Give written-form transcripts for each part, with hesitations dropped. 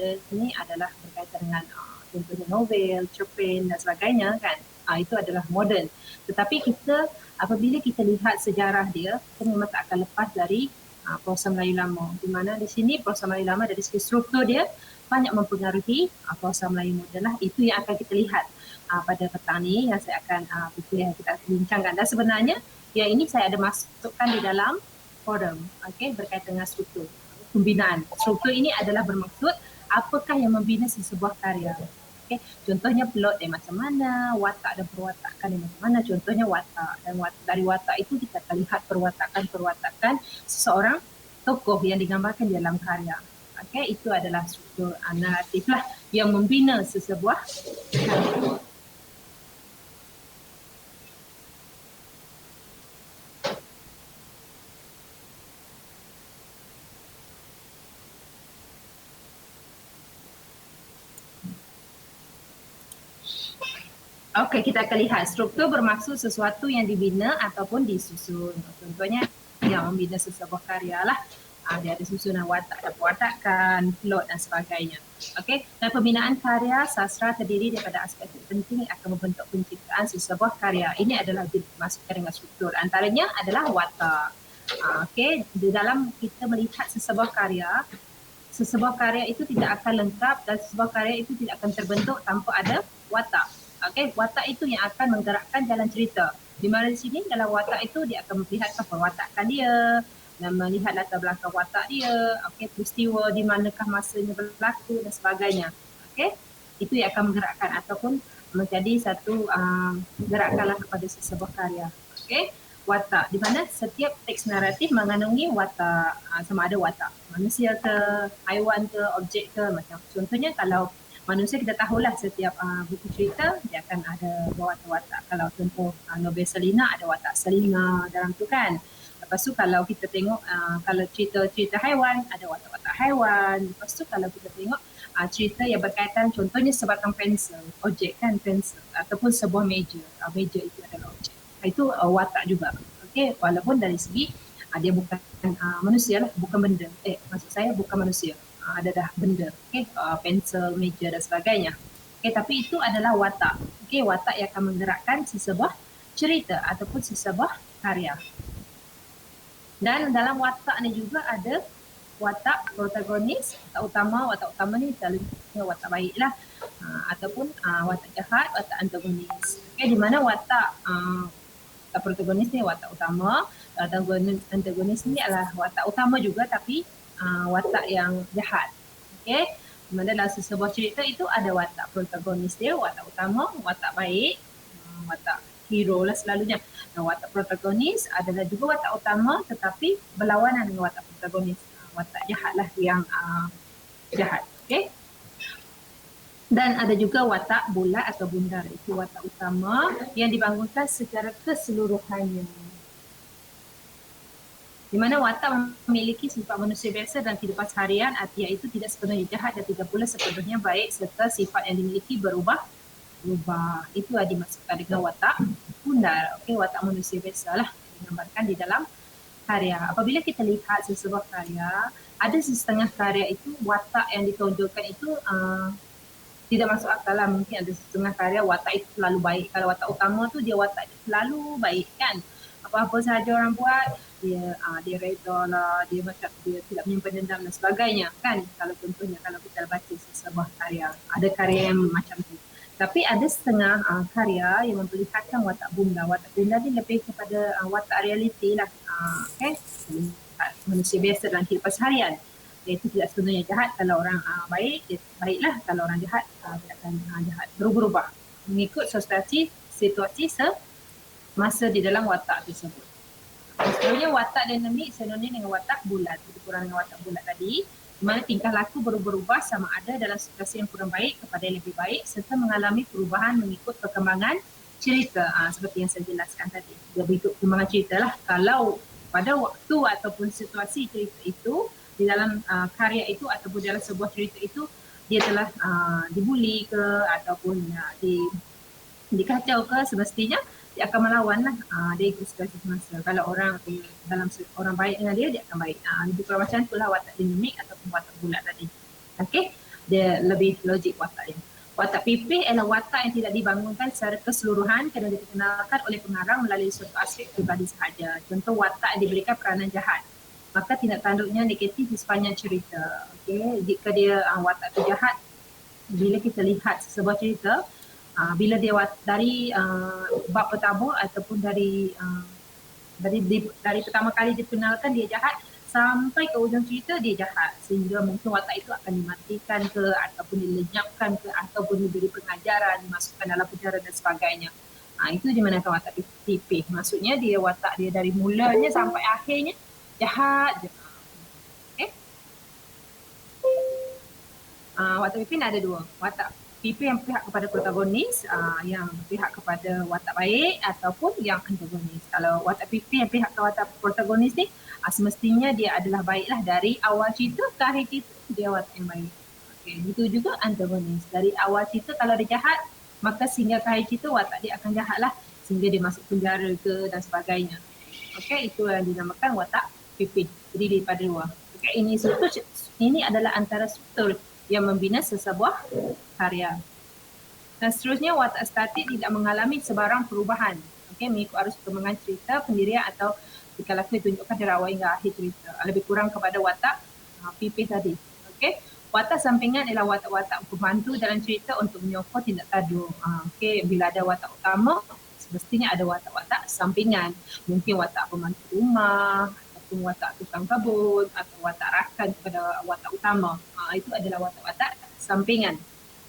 moden ini adalah berkaitan dengan contohnya novel, cerpen dan sebagainya kan. Itu adalah moden. Tetapi kita apabila kita lihat sejarah dia, kita memang tak akan lepas dari prosa Melayu lama. Di mana di sini prosa Melayu lama dari segi struktur dia banyak mempengaruhi prosa Melayu moden lah. Itu yang akan kita lihat pada petang ni yang saya akan yang kita bincangkan. Dan sebenarnya yang ini saya ada masukkan di dalam forum, berkaitan dengan struktur pembinaan. Struktur ini adalah bermaksud apakah yang membina sesebuah karya. Contohnya plot dia macam mana, watak dan perwatakan dia macam mana. Contohnya watak, dan dari watak itu kita akan lihat perwatakan seseorang tokoh yang digambarkan dalam karya. Itu adalah struktur naratif lah yang membina sesebuah karya. Okey, kita akan lihat struktur bermaksud sesuatu yang dibina ataupun disusun. Contohnya yang membina sesebuah karya lah. Dia ada susunan watak dan perwatakan, plot dan sebagainya. Dan pembinaan karya sastra terdiri daripada aspek penting yang akan membentuk penciptaan sesebuah karya. Ini adalah dimasukkan dengan struktur. Antaranya adalah watak. Di dalam kita melihat sesebuah karya itu tidak akan lengkap dan sesebuah karya itu tidak akan terbentuk tanpa ada watak. Watak itu yang akan menggerakkan jalan cerita. Di mana di sini dalam watak itu dia akan melihatkan perwatakan dia, dan melihat latar belakang watak dia, peristiwa di manakah masanya berlaku dan sebagainya. Itu yang akan menggerakkan ataupun menjadi satu gerakanlah kepada sesebuah karya. Watak, di mana setiap teks naratif mengandungi watak, sama ada watak manusia ke, haiwan ke, objek ke, macam contohnya kalau manusia kita tahulah setiap buku cerita dia akan ada watak-watak. Kalau contoh novel Selina ada watak Selina dalam tu kan. Lepas tu kalau kita tengok kalau cerita haiwan ada watak-watak haiwan. Lepas tu kalau kita tengok cerita yang berkaitan contohnya sebatang pensel, objek kan pensel ataupun sebuah meja. Meja itu adalah objek. Itu watak juga. Walaupun dari segi dia bukan manusia lah, bukan benda. Maksud saya bukan manusia. Ada dah benda, pensel, meja dan sebagainya. Tapi itu adalah watak. Watak yang akan menggerakkan sesebuah cerita ataupun sesebuah karya. Dan dalam watak ni juga ada watak protagonis, watak utama. Watak utama ni selalunya watak baik lah, ataupun watak jahat, watak antagonis. Di mana watak protagonis ni watak utama, antagonis ni adalah watak utama juga tapi watak yang jahat. Di mana dalam sebuah cerita itu ada watak protagonis dia, watak utama, watak baik, watak hero lah selalunya. Dan watak protagonis adalah juga watak utama tetapi berlawanan dengan watak protagonis. Watak jahat lah yang jahat. Dan ada juga watak bulat atau bundar. Itu watak utama yang dibangunkan secara keseluruhannya. Di mana watak memiliki sifat manusia biasa dan kehidupan seharian, artinya itu tidak sepenuhnya jahat dan tidak pula sepenuhnya baik serta sifat yang dimiliki berubah. Itu dimasukkan dengan watak bundar. Watak manusia biasa lah digambarkan di dalam karya. Apabila kita lihat sesebuah karya, ada setengah karya itu watak yang ditonjolkan itu tidak masuk akal lah. Mungkin ada setengah karya watak itu selalu baik. Kalau watak utama tu dia watak selalu baik kan. Apa-apa sahaja orang buat, dia reda lah, dia macam dia tidak menyimpan dendam dan sebagainya kan. Kalau contohnya kalau kita baca sesebuah karya, ada karya yang macam tu. Tapi ada setengah karya yang memperlihatkan watak bunda. Watak bunda ni lebih kepada watak realiti lah. Manusia biasa dalam kehidupan seharian. Iaitu tidak sebenarnya jahat. Kalau orang baik, dia baiklah. Kalau orang jahat, dia akan jahat. Berubah-ubah. Mengikut situasi masa di dalam watak tersebut. Sebenarnya watak dinamik sinonim dengan watak bulat. Itu kurang dengan watak bulat tadi. Di mana tingkah laku berubah-ubah sama ada dalam situasi yang kurang baik kepada yang lebih baik serta mengalami perubahan mengikut perkembangan cerita. Seperti yang saya jelaskan tadi. Dia berikut perkembangan cerita lah. Kalau pada waktu ataupun situasi cerita itu, di dalam karya itu ataupun dalam sebuah cerita itu, dia telah dibuli ke ataupun dikacau ke, semestinya dia akan melawan lah. Dia ikut situasi semasa. Kalau orang dalam orang baik dengan dia adia akan baik. Lebih kurang macam itulah watak dinamik ataupun watak bulat tadi. dia lebih logik watak dia. Watak pipih ialah watak yang tidak dibangunkan secara keseluruhan kerana dikenalkan oleh pengarang melalui suatu aspek pribadi sahaja. Contoh watak yang diberikan peranan jahat, maka tindak tanduknya negatif di sepanjang cerita. Okay? Jika dia watak tu jahat, bila kita lihat sebuah cerita, bila dia dari bab pertama ataupun dari pertama kali dikenalkan dia jahat sampai ke ujung cerita dia jahat, sehingga mungkin watak itu akan dimatikan ke ataupun dilenyapkan ke ataupun diberi pengajaran, dimasukkan dalam penjara dan sebagainya. Itu dimanakan watak pipih. Maksudnya dia watak dia dari mulanya sampai akhirnya jahat je. Okay? Watak pipih ada dua. Watak pipih yang pihak kepada protagonis, yang pihak kepada watak baik ataupun yang antagonis. Kalau watak pipih yang pihak kepada watak protagonis ni, semestinya dia adalah baiklah dari awal cerita ke akhir cerita dia watak yang baik. Okay. Itu juga antagonis. Dari awal cerita kalau dia jahat, maka sehingga ke akhir cerita watak dia akan jahat lah, sehingga dia masuk penjara ke dan sebagainya. Okay, itu yang dinamakan watak pipih. Jadi daripada dua. Okay, ini adalah antara struktur yang membina sesebuah karya. Dan seterusnya, watak statik tidak mengalami sebarang perubahan. Okay, mengikut arus perkembangan cerita, pendirian atau jika ditunjukkan dari awal hingga akhir cerita. Lebih kurang kepada watak pipih tadi. Okay. Watak sampingan ialah watak-watak pembantu dalam cerita untuk menyokong tindak tanduk. Okay. Bila ada watak utama, semestinya ada watak-watak sampingan. Mungkin watak pembantu rumah, ataupun watak tukang kabut, atau watak rakan kepada watak utama. Itu adalah watak-watak sampingan.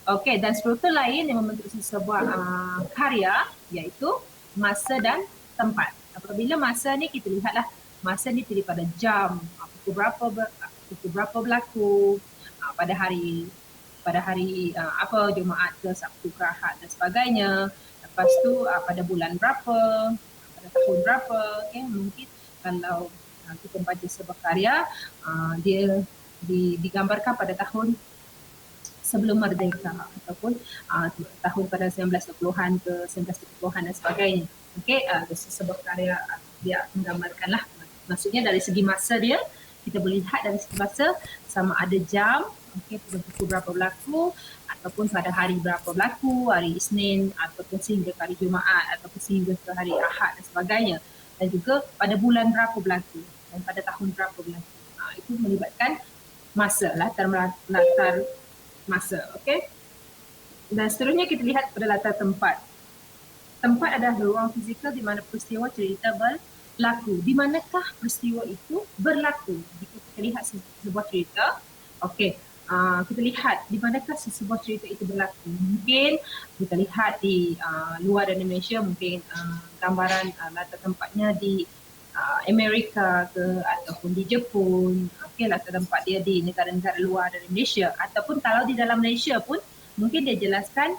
Okey, dan struktur lain yang membentuk sebuah karya iaitu masa dan tempat. Apabila masa ni kita lihatlah, masa ni terdiri pada jam, pukul berapa berlaku, pada hari apa, Jumaat ke Sabtu ke Ahad dan sebagainya. Lepas tu pada bulan berapa, pada tahun berapa. Okay? Mungkin kalau kita membaca sebuah karya, dia digambarkan pada tahun sebelum merdeka ataupun tahun pada 1920-an ke 1930-an dan sebagainya. Okey, sebuah karya dia menggambarkanlah. Maksudnya dari segi masa dia, kita boleh lihat dari segi masa sama ada jam, okey, pada pukul berapa berlaku, ataupun pada hari berapa berlaku, hari Isnin ataupun sehingga hari Jumaat ataupun sehingga ke hari Ahad dan sebagainya. Dan juga pada bulan berapa berlaku dan pada tahun berapa berlaku. Itu melibatkan masa, latar masa, okey. Dan seterusnya kita lihat pada latar tempat. Tempat adalah ruang fizikal di mana peristiwa cerita berlaku. Di manakah peristiwa itu berlaku? Jika kita lihat sebuah cerita, okey, kita lihat di manakah sebuah cerita itu berlaku. Mungkin kita lihat di luar Indonesia, mungkin gambaran latar tempatnya di Amerika ke ataupun di Jepun. Okey, latar tempat dia di negara-negara luar dari Malaysia. Ataupun kalau di dalam Malaysia pun mungkin dia jelaskan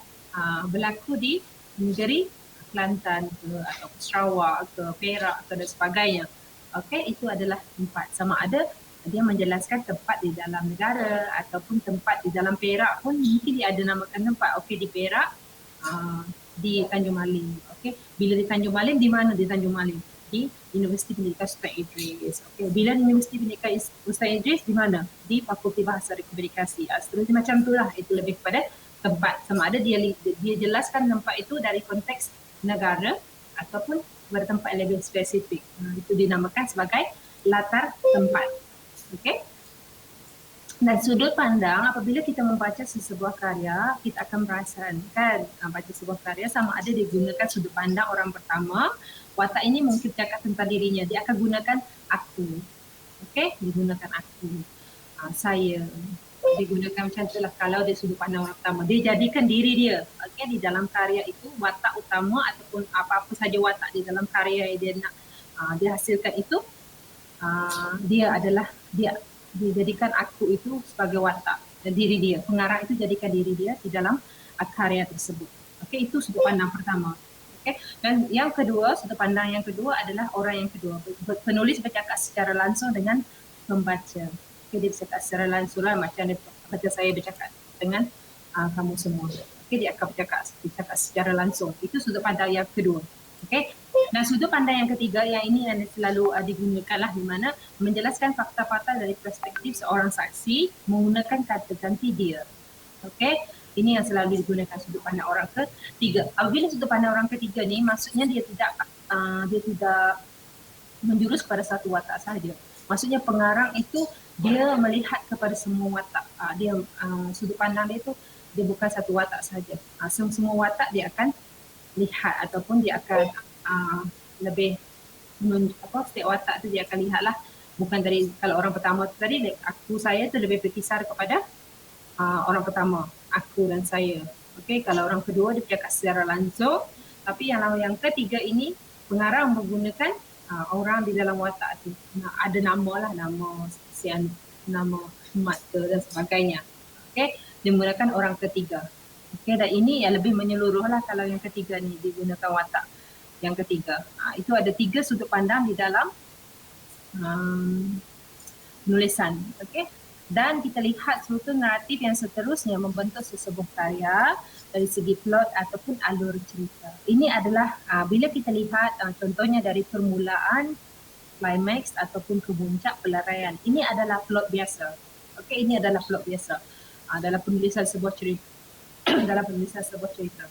berlaku di negeri Kelantan ke atau Sarawak ke Perak ke dan sebagainya. Okey, itu adalah tempat. Sama ada dia menjelaskan tempat di dalam negara ataupun tempat di dalam Perak pun mungkin dia ada namakan tempat. Okey, di Perak, di Tanjung Malim. Okey, bila di Tanjung Malim, di mana di Tanjung Malim? Di Universiti Pendidikan Sultan Idris. Okey, bila di Universiti Pendidikan Sultan Idris, di mana? Di Fakulti Bahasa dan Komunikasi. Seterusnya macam itulah. Itu lebih kepada tempat. Sama ada dia jelaskan tempat itu dari konteks negara ataupun pada tempat yang lebih spesifik. Itu dinamakan sebagai latar tempat. Okey. Dan sudut pandang, apabila kita membaca sesebuah karya, kita akan merasakan baca sebuah karya sama ada digunakan sudut pandang orang pertama. Watak ini mungkin cakap tentang dirinya. Dia akan gunakan aku. Okey, digunakan aku. Saya. Digunakan macam itulah kalau dia sudut pandang orang pertama. Dia jadikan diri dia, okey, di dalam karya itu watak utama ataupun apa-apa saja watak di dalam karya yang dia nak dia hasilkan itu, dia jadikan aku itu sebagai watak dan diri dia. Pengarang itu jadikan diri dia di dalam karya tersebut. Okey, itu sudut pandang pertama. Okey, dan yang kedua, sudut pandang yang kedua adalah orang yang kedua. Penulis bercakap secara langsung dengan pembaca. Okay, dia bercakap secara langsung lah macam saya bercakap dengan kamu semua. Okay, dia akan bercakap secara langsung. Itu sudut pandang yang kedua. Okay. Dan sudut pandang yang ketiga yang ini yang selalu digunakan lah di mana menjelaskan fakta-fakta dari perspektif seorang saksi menggunakan kata ganti dia. Okey, ini yang selalu digunakan sudut pandang orang ketiga. Apabila sudut pandang orang ketiga ni, maksudnya dia tidak menjurus kepada satu watak sahaja. Maksudnya pengarang itu dia melihat kepada semua watak. Sudut pandang dia itu dia bukan satu watak sahaja. Semua watak dia akan lihat ataupun dia akan lebih setiap watak tu dia akan lihatlah. Bukan dari kalau orang pertama tu tadi saya tu lebih berkisar kepada orang pertama, aku dan saya. Okey, kalau orang kedua dia bercakap secara langsung, tapi yang ketiga ini pengarang menggunakan orang di dalam watak tu. Ada nama lah, nama spesial, nama mata dan sebagainya. Okey, dia menggunakan orang ketiga. Okey, dan ini yang lebih menyeluruh lah kalau yang ketiga ni digunakan watak yang ketiga. Itu ada 3 sudut pandang di dalam penulisan. Okey. Dan kita lihat struktur naratif yang seterusnya membentuk sesebuah karya dari segi plot ataupun alur cerita. Ini adalah bila kita lihat contohnya dari permulaan, climax ataupun kemuncak pelaraian. Ini adalah plot biasa. Okey, ini adalah plot biasa dalam penulisan sebuah cerita. dalam penulisan sebuah cerita.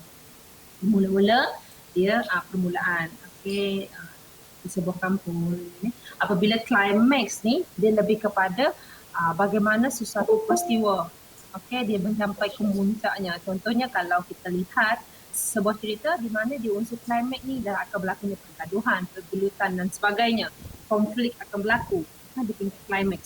Mula-mula dia permulaan. Okey, di sebuah kampung ni. Apabila climax ni dia lebih kepada bagaimana sesuatu peristiwa, okey, dia mencapai kemuncaknya. Contohnya kalau kita lihat sebuah cerita di mana di unsur climax ni dah akan berlakunya pergaduhan, pergelutan dan sebagainya, konflik akan berlaku di tingkat climax.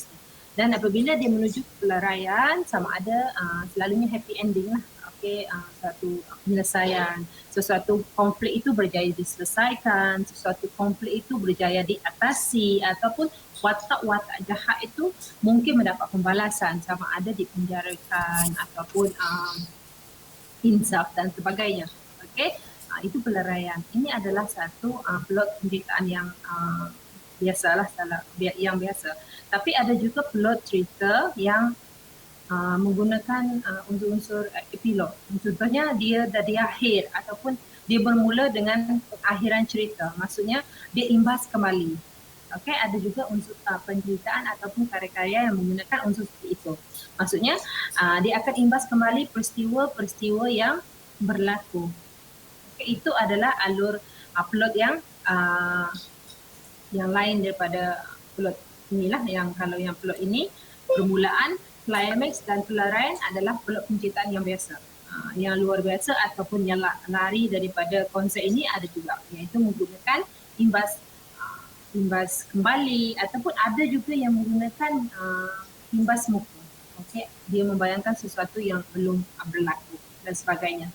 Dan apabila dia menuju pelaraian, sama ada selalunya happy ending lah. Okey, satu penyelesaian, sesuatu konflik itu berjaya diselesaikan, sesuatu konflik itu berjaya diatasi, ataupun watak-watak jahat itu mungkin mendapat pembalasan, sama ada dipenjarakan ataupun insaf dan sebagainya. Okey, itu pelaraian. Ini adalah satu plot penceritaan yang biasalah, yang biasa. Tapi ada juga plot cerita yang menggunakan unsur-unsur epilog. Contohnya dia dari akhir ataupun dia bermula dengan akhiran cerita. Maksudnya dia imbas kembali. Okey, ada juga unsur penceritaan ataupun karya-karya yang menggunakan unsur seperti itu. Maksudnya dia akan imbas kembali peristiwa-peristiwa yang berlaku. Okey, itu adalah alur plot yang lain daripada plot inilah. Yang kalau yang plot ini permulaan, climax dan pelaraian adalah plot penceritaan yang biasa. Yang luar biasa ataupun yang lari daripada konsep ini ada juga, iaitu menggunakan imbas kembali, ataupun ada juga yang menggunakan imbas muka. Okey, dia membayangkan sesuatu yang belum berlaku dan sebagainya.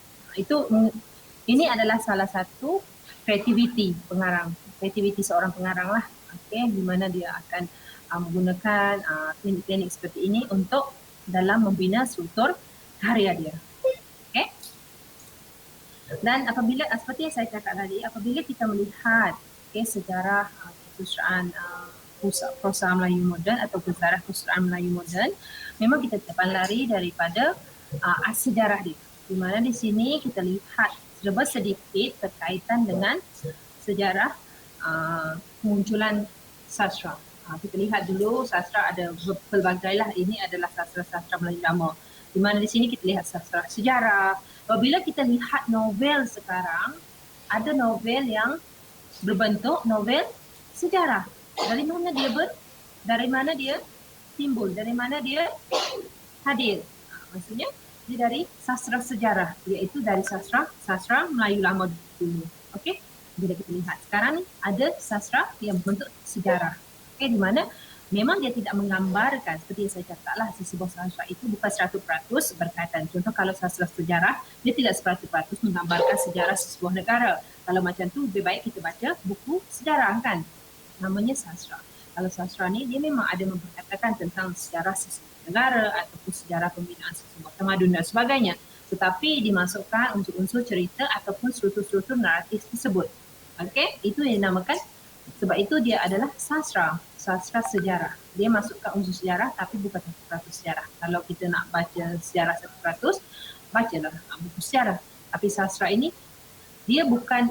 Ini adalah salah satu kreativiti pengarang, kreativiti seorang pengarang lah. Okey, di mana dia akan menggunakan teknik-teknik seperti ini untuk dalam membina struktur karya dia. Okay? Dan apabila, seperti yang saya cakap tadi, apabila kita melihat sejarah kesusahan prosa Melayu moden atau sejarah kesusahan Melayu moden, memang kita tidak lari daripada sejarah dia. Di mana di sini kita lihat serba sedikit berkaitan dengan sejarah kemunculan sastra. Kita lihat dulu sastra ada pelbagai lah. Ini adalah sastra-sastra Melayu lama. Di mana di sini kita lihat sastra sejarah. Apabila kita lihat novel sekarang, ada novel yang berbentuk novel sejarah. Dari mana dia timbul? Dari mana dia hadir? Maksudnya dia dari sastra sejarah, iaitu dari sastra Melayu lama dulu. Okey? Bila kita lihat sekarang ni ada sastra yang berbentuk sejarah. Di mana memang dia tidak menggambarkan, seperti yang saya cakaplah, sebuah sastra itu bukan 100% berkaitan. Contoh kalau sastra sejarah, dia tidak 100% menggambarkan sejarah sebuah negara. Kalau macam tu lebih baik kita baca buku sejarah kan, namanya sastra. Kalau sastra ni dia memang ada memperkatakan tentang sejarah sebuah negara ataupun sejarah pembinaan sebuah tamadun dan sebagainya, tetapi dimasukkan unsur-unsur cerita ataupun struktur-struktur naratif tersebut. Okey, itu yang dinamakan. Sebab itu dia adalah sastra sejarah. Dia masukkan unsur sejarah tapi bukan 100% sejarah. Kalau kita nak baca sejarah 100%, bacalah buku sejarah. Tapi sastra ini dia bukan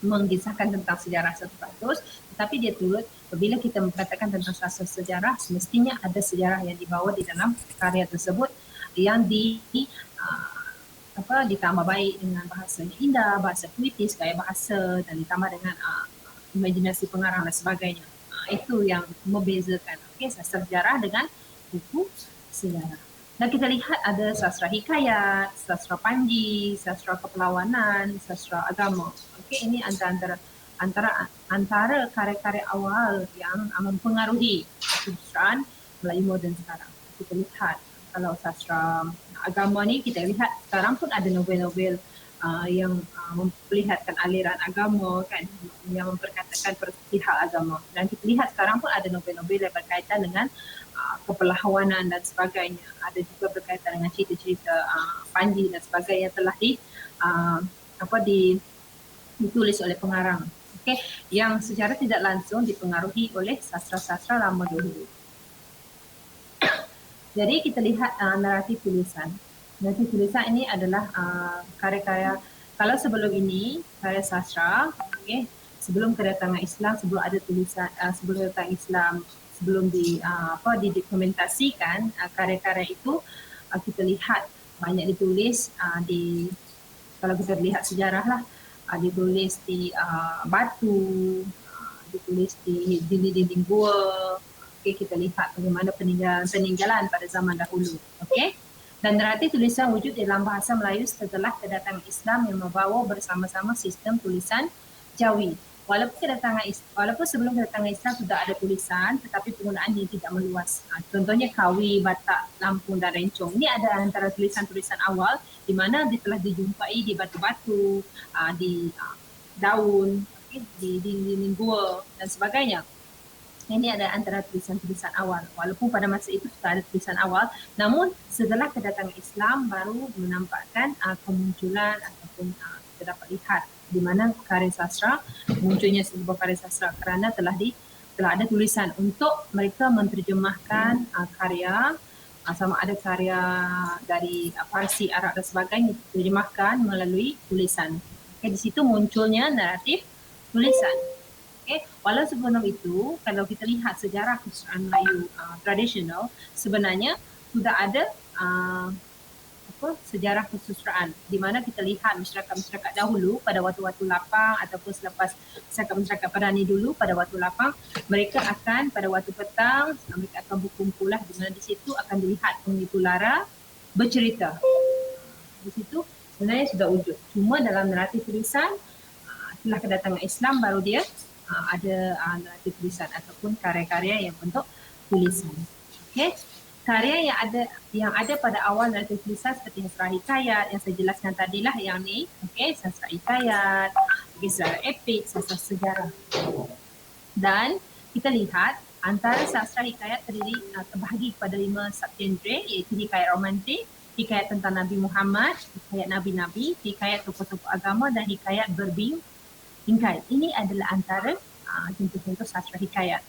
mengisahkan tentang sejarah 100%, tetapi dia turut apabila kita mengatakan tentang sastra sejarah, semestinya ada sejarah yang dibawa di dalam karya tersebut yang ditambah baik dengan bahasa yang indah, bahasa puitis, gaya bahasa dan ditambah dengan imajinasi pengarang dan sebagainya. Itu yang membezakan sastra sejarah dengan buku sejarah. Dan kita lihat ada sastra hikayat, sastra panji, sastra kepelawanan, sastra agama. Ini antara karya-karya awal yang mempengaruhi kesusastraan Melayu moden sekarang. Kita lihat kalau sastra agama ni, kita lihat sekarang pun ada novel-novel yang memperlihatkan aliran agama kan, yang memperkatakan perihal agama. Dan kita lihat sekarang pun ada novel-novel yang berkaitan dengan kepelawanan dan sebagainya. Ada juga berkaitan dengan cerita-cerita panji dan sebagainya yang telah ditulis oleh pengarang. Yang secara tidak langsung dipengaruhi oleh sastra-sastra lama dulu. Jadi kita lihat naratif tulisan. Naratif tulisan ini adalah karya-karya, kalau sebelum ini karya sastra, sebelum kedatangan Islam, sebelum ada tulisan, sebelum datang Islam, sebelum didokumentasikan karya-karya itu, kita lihat banyak ditulis kalau kita lihat sejarah lah, ditulis di batu, ditulis di dinding-dinding gua. Kita lihat bagaimana peninggalan pada zaman dahulu. Dan naratif tulisan wujud dalam bahasa Melayu setelah kedatangan Islam yang membawa bersama-sama sistem tulisan Jawi. Walaupun sebelum kedatangan Islam sudah ada tulisan, tetapi penggunaannya tidak meluas. Contohnya Kawi, Batak, Lampung dan Rencong. Ini ada antara tulisan-tulisan awal di mana dia telah dijumpai di batu-batu, di daun, di dinding gua dan sebagainya. Ini ada antara tulisan-tulisan awal. Walaupun pada masa itu sudah ada tulisan awal, namun setelah kedatangan Islam baru menampakkan kemunculan ataupun kita dapat lihat di mana karya sastra, munculnya sebuah karya sastra kerana telah ada tulisan untuk mereka menterjemahkan karya, sama ada karya dari Parsi, Arab dan sebagainya, diterjemahkan melalui tulisan. Di situ munculnya naratif tulisan. Walau sebelum itu, kalau kita lihat sejarah kesusastraan Melayu tradisional, sebenarnya sudah ada sejarah kesusastraan di mana kita lihat masyarakat-masyarakat dahulu pada waktu-waktu lapang ataupun selepas masyarakat Parani dulu pada waktu lapang, mereka akan pada waktu petang mereka akan berkumpulah di mana di situ akan dilihat penghulu lara bercerita. Di situ sebenarnya sudah wujud. Cuma dalam naratif tulisan setelah kedatangan Islam baru dia ada naratif tulisan ataupun karya-karya yang bentuk tulisan. Karya yang ada pada awal naratif tulisan seperti sastra hikayat yang saya jelaskan tadilah yang ni, sastra hikayat, sastra epik, sastra sejarah. Dan kita lihat antara sastra hikayat terbahagi kepada 5 subgenre, iaitu hikayat romantik, hikayat tentang Nabi Muhammad, hikayat nabi-nabi, hikayat tokoh-tokoh agama dan hikayat berbingkai. Ini adalah antara contoh-contoh sastra hikayat.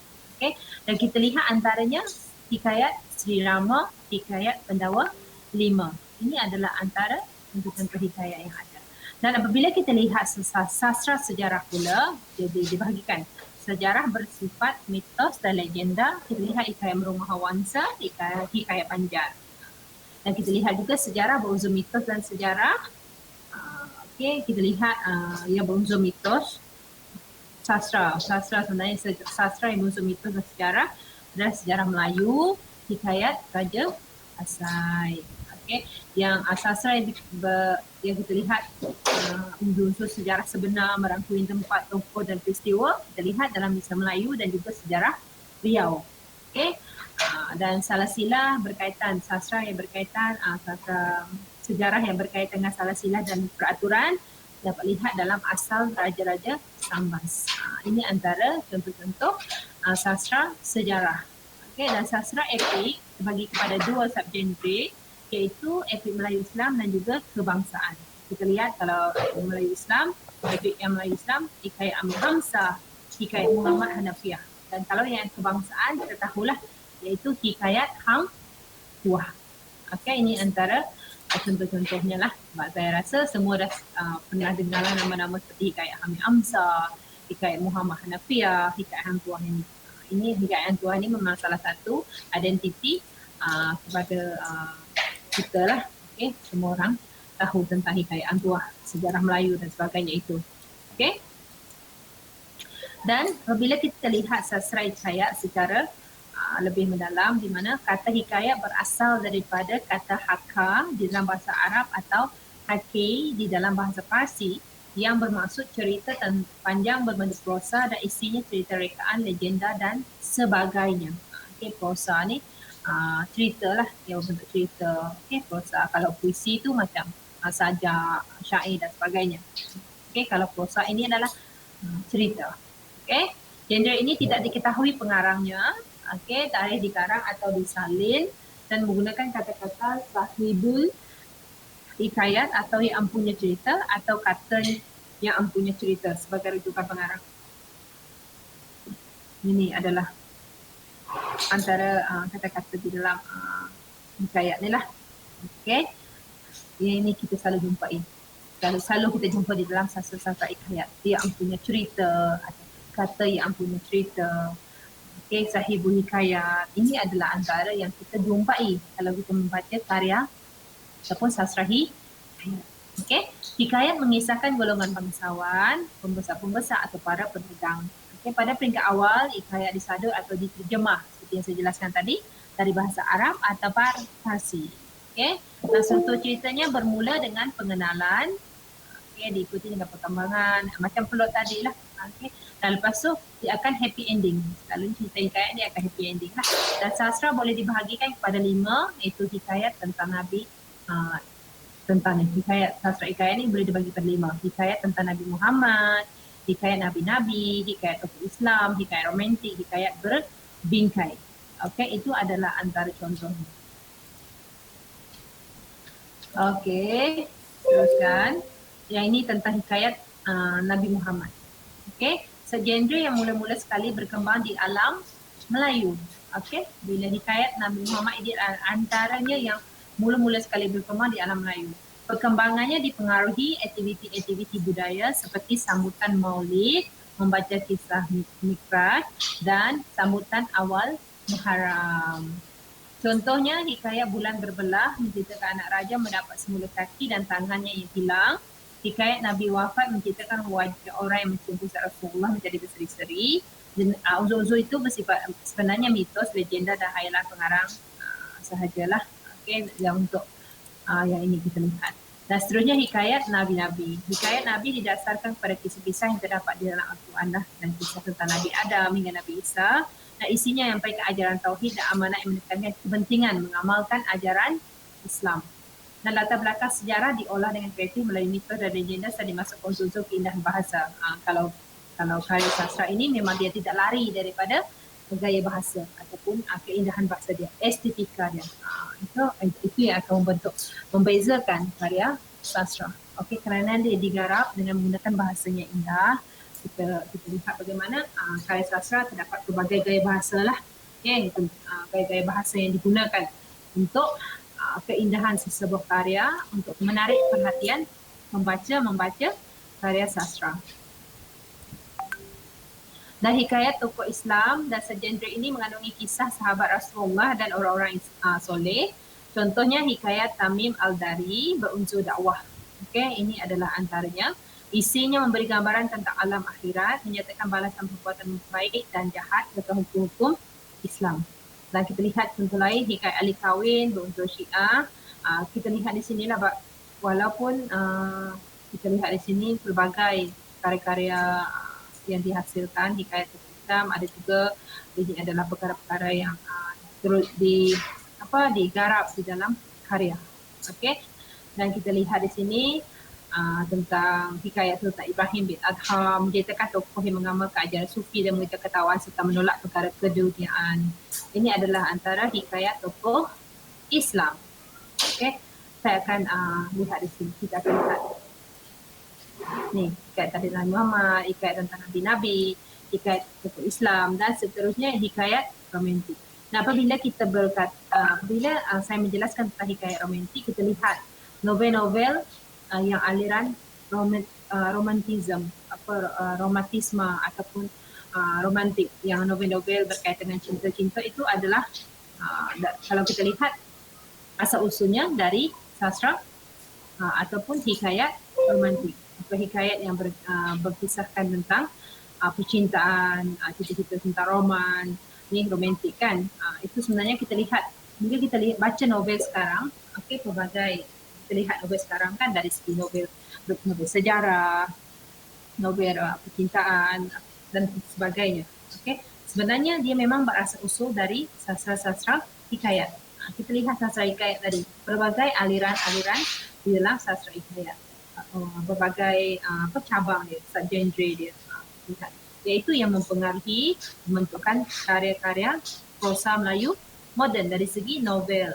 Dan kita lihat antaranya hikayat Sri Rama, hikayat Pendawa 5. Ini adalah antara contoh-contoh hikayat yang ada. Dan apabila kita lihat sastra sejarah pula, jadi dibahagikan sejarah bersifat mitos dan legenda. Kita lihat hikayat Merungah Hawansa, hikayat Banjar. Dan kita lihat juga sejarah berunsur mitos dan sejarah. Kita lihat yang berunsur mitos, sastra sebenarnya sastra yang berunsur mitos dan sejarah adalah sejarah Melayu, hikayat Raja Asai. Yang sastra yang kita lihat unsur sejarah sebenar, merangkumi tempat, tokoh dan peristiwa, kita lihat dalam Lisan Melayu dan juga sejarah Riau. Dan salah-silah berkaitan, sastra yang berkaitan, sastra sejarah yang berkaitan dengan salah-silah dan peraturan dapat lihat dalam Asal Raja-Raja Sambas. Ini antara contoh-contoh sastra sejarah. Dan sastra epik terbagi kepada 2 subgenre, iaitu epik Melayu Islam dan juga kebangsaan. Kita lihat kalau Melayu Islam, epik yang Melayu Islam, hikayat Amir Hamzah, hikayat Muhammad Hanafiah. Dan kalau yang kebangsaan kita tahulah iaitu hikayat Hang Tuah. Ini antara contoh-contohnya lah. Sebab saya rasa semua dah pernah dengar nama-nama seperti hikayat Hamid Hamzah, hikayat Muhammad Hanafiah, hikayat Hang Tuah ini. ini hikayat Antua ni memang salah satu identiti kepada kita lah. Okay, semua orang tahu tentang hikayat Antua, sejarah Melayu dan sebagainya itu. Okay. Dan bila kita lihat sastra hikayat secara lebih mendalam, di mana kata hikayat berasal daripada kata haka di dalam bahasa Arab atau haki di dalam bahasa Parsi, yang bermaksud cerita panjang berbentuk prosa dan isinya cerita rekaan, legenda dan sebagainya. Okay, prosa ni cerita lah, yang berbentuk cerita. Okay, prosa. Kalau puisi tu macam sajak, syair dan sebagainya. Okay, kalau prosa ini adalah cerita. Okay, genre ini tidak diketahui pengarangnya. Okay, tarikh dikarang atau disalin dan menggunakan kata-kata sahibul hikayat atau yang empunya cerita atau kata yang empunya cerita sebagai rujukan pengarang. Ini adalah antara kata-kata di dalam hikayat ni lah. Okay, yang ini kita selalu jumpai. Selalu kita jumpa di dalam sastra-sastra hikayat. Dia empunya cerita, kata yang empunya cerita. Okay, sahibul hikayat. Ini adalah antara yang kita jumpai kalau kita membaca karya ataupun sastra hikayat. Okay, hikayat mengisahkan golongan bangsawan, pembesar-pembesar atau para pedagang. Okay, pada peringkat awal, hikayat disadut atau diterjemah seperti yang saya jelaskan tadi dari bahasa Arab atau Parsi. Okay, nah, struktur ceritanya bermula dengan pengenalan, okay, diikuti dengan perkembangan, macam plot tadi lah. Okay, dan lepas tu dia akan happy ending. Selalu cerita hikayat dia akan happy ending lah. Dan sastra boleh dibahagikan kepada 5, iaitu hikayat tentang Nabi. Tentang hikayat sastra hikayat ni boleh dibagi kepada 5. Hikayat tentang Nabi Muhammad, hikayat Nabi-Nabi, hikayat tokoh Islam, hikayat romantik, hikayat berbingkai. Okey, itu adalah antara contohnya. Okey, teruskan. Yang ini tentang hikayat Nabi Muhammad. Okey, segenre yang mula-mula sekali berkembang di alam Melayu. Okey, bila hikayat Nabi Muhammad ini antaranya yang mula-mula sekali berkembang di alam Melayu. Perkembangannya dipengaruhi aktiviti-aktiviti budaya seperti sambutan Maulid, membaca kisah Mikraj dan sambutan awal Muharram. Contohnya hikayat Bulan Berbelah menceritakan anak raja mendapat semula kaki dan tangannya yang hilang. Hikayat Nabi wafat menceritakan wajah orang yang mencium pusat Rasulullah menjadi berseri-seri. Dan unsur-unsur itu bersifat sebenarnya mitos, legenda dan hayalan pengarang sahajalah. Okay, yang untuk yang ini kita lihat. Dan seterusnya hikayat Nabi-Nabi. Hikayat Nabi didasarkan pada kisah-kisah yang terdapat di dalam Al-Quran dan kisah tentang Nabi Adam hingga Nabi Isa. Dan isinya yang menyampaikan ajaran tauhid dan amanat yang menekankan kepentingan mengamalkan ajaran Islam. Dan latar belakang sejarah diolah dengan kreatif melalui mitos dan legenda serta dimasukkan unsur-unsur keindahan bahasa. Kalau karya sastra ini memang dia tidak lari daripada gaya bahasa ataupun keindahan bahasa dia, estetika dia. Itu yang akan membezakan karya sastra. Okey, kerana dia digarap dengan menggunakan bahasanya indah. Kita lihat bagaimana karya sastra terdapat pelbagai gaya bahasa lah. Okay, gaya-gaya bahasa yang digunakan untuk keindahan sesebuah karya untuk menarik perhatian membaca karya sastra. Dan hikayat tokoh Islam dan segenre ini mengandungi kisah sahabat Rasulullah dan orang-orang soleh. Contohnya hikayat Tamim Al-Dari berunsur dakwah. Okey, ini adalah antaranya. Isinya memberi gambaran tentang alam akhirat, menyatakan balasan perbuatan baik dan jahat serta hukum-hukum Islam. Dan kita lihat contoh lain, hikayat Ali Kahwin berunsur Syiah. Kita lihat di sinilah walaupun kita lihat di sini pelbagai karya-karya yang dihasilkan hikayat Islam, ada juga ini adalah perkara-perkara yang terus digarap di dalam karya. Okey. Dan kita lihat di sini tentang hikayat Sultan Ibrahim bin Adham, menceritakan tokoh yang mengamalkan ajaran sufi dan mengejar ketakwaan serta menolak perkara keduniaan. Ini adalah antara hikayat tokoh Islam. Okey. Saya akan lihat di sini. Kita akan lihat. Ni, hikayat tentang Nabi Muhammad, hikayat tentang Nabi-Nabi, hikayat tokoh Islam dan seterusnya hikayat romantik. Nah, apabila kita apabila saya menjelaskan tentang hikayat romantik, kita lihat novel-novel yang aliran romantisme ataupun romantik. Yang novel-novel berkaitan dengan cinta-cinta itu adalah kalau kita lihat asal usulnya dari sastra ataupun hikayat romantik atau hikayat yang berkisahkan tentang percintaan, cerita-cerita tentang roman, ni romantik kan. Itu sebenarnya kita lihat, bila kita baca novel sekarang, pelbagai kita lihat novel sekarang kan dari segi novel sejarah, novel percintaan dan sebagainya. Sebenarnya dia memang berasal usul dari sastra-sastra hikayat. Kita lihat sastra hikayat tadi, berbagai aliran-aliran di dalam sastra hikayat, berbagai cabang dia, subgenre dia, iaitu yang mempengaruhi pembentukan karya-karya prosa Melayu moden dari segi novel.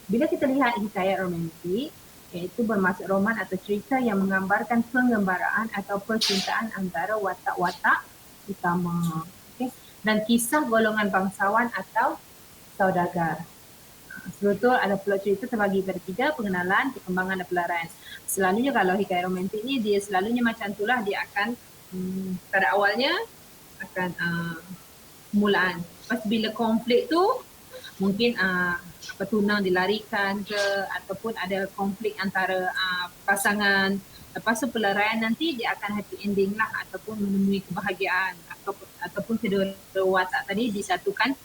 Bila kita lihat hikayat romantik, iaitu bermaksud roman atau cerita yang menggambarkan pengembaraan atau percintaan antara watak-watak utama, dan kisah golongan bangsawan atau saudagar. Sebetul ada plot cerita terbagi pada 3, pengenalan, perkembangan dan pelarian. Selalunya kalau hikayat romantik ni dia selalunya macam itulah, dia akan pada awalnya akan permulaan. Lepas bila konflik tu mungkin tunang dilarikan ke ataupun ada konflik antara pasangan. Lepas tu pelarian nanti dia akan happy ending lah ataupun menemui kebahagiaan ataupun kedua watak tadi disatukan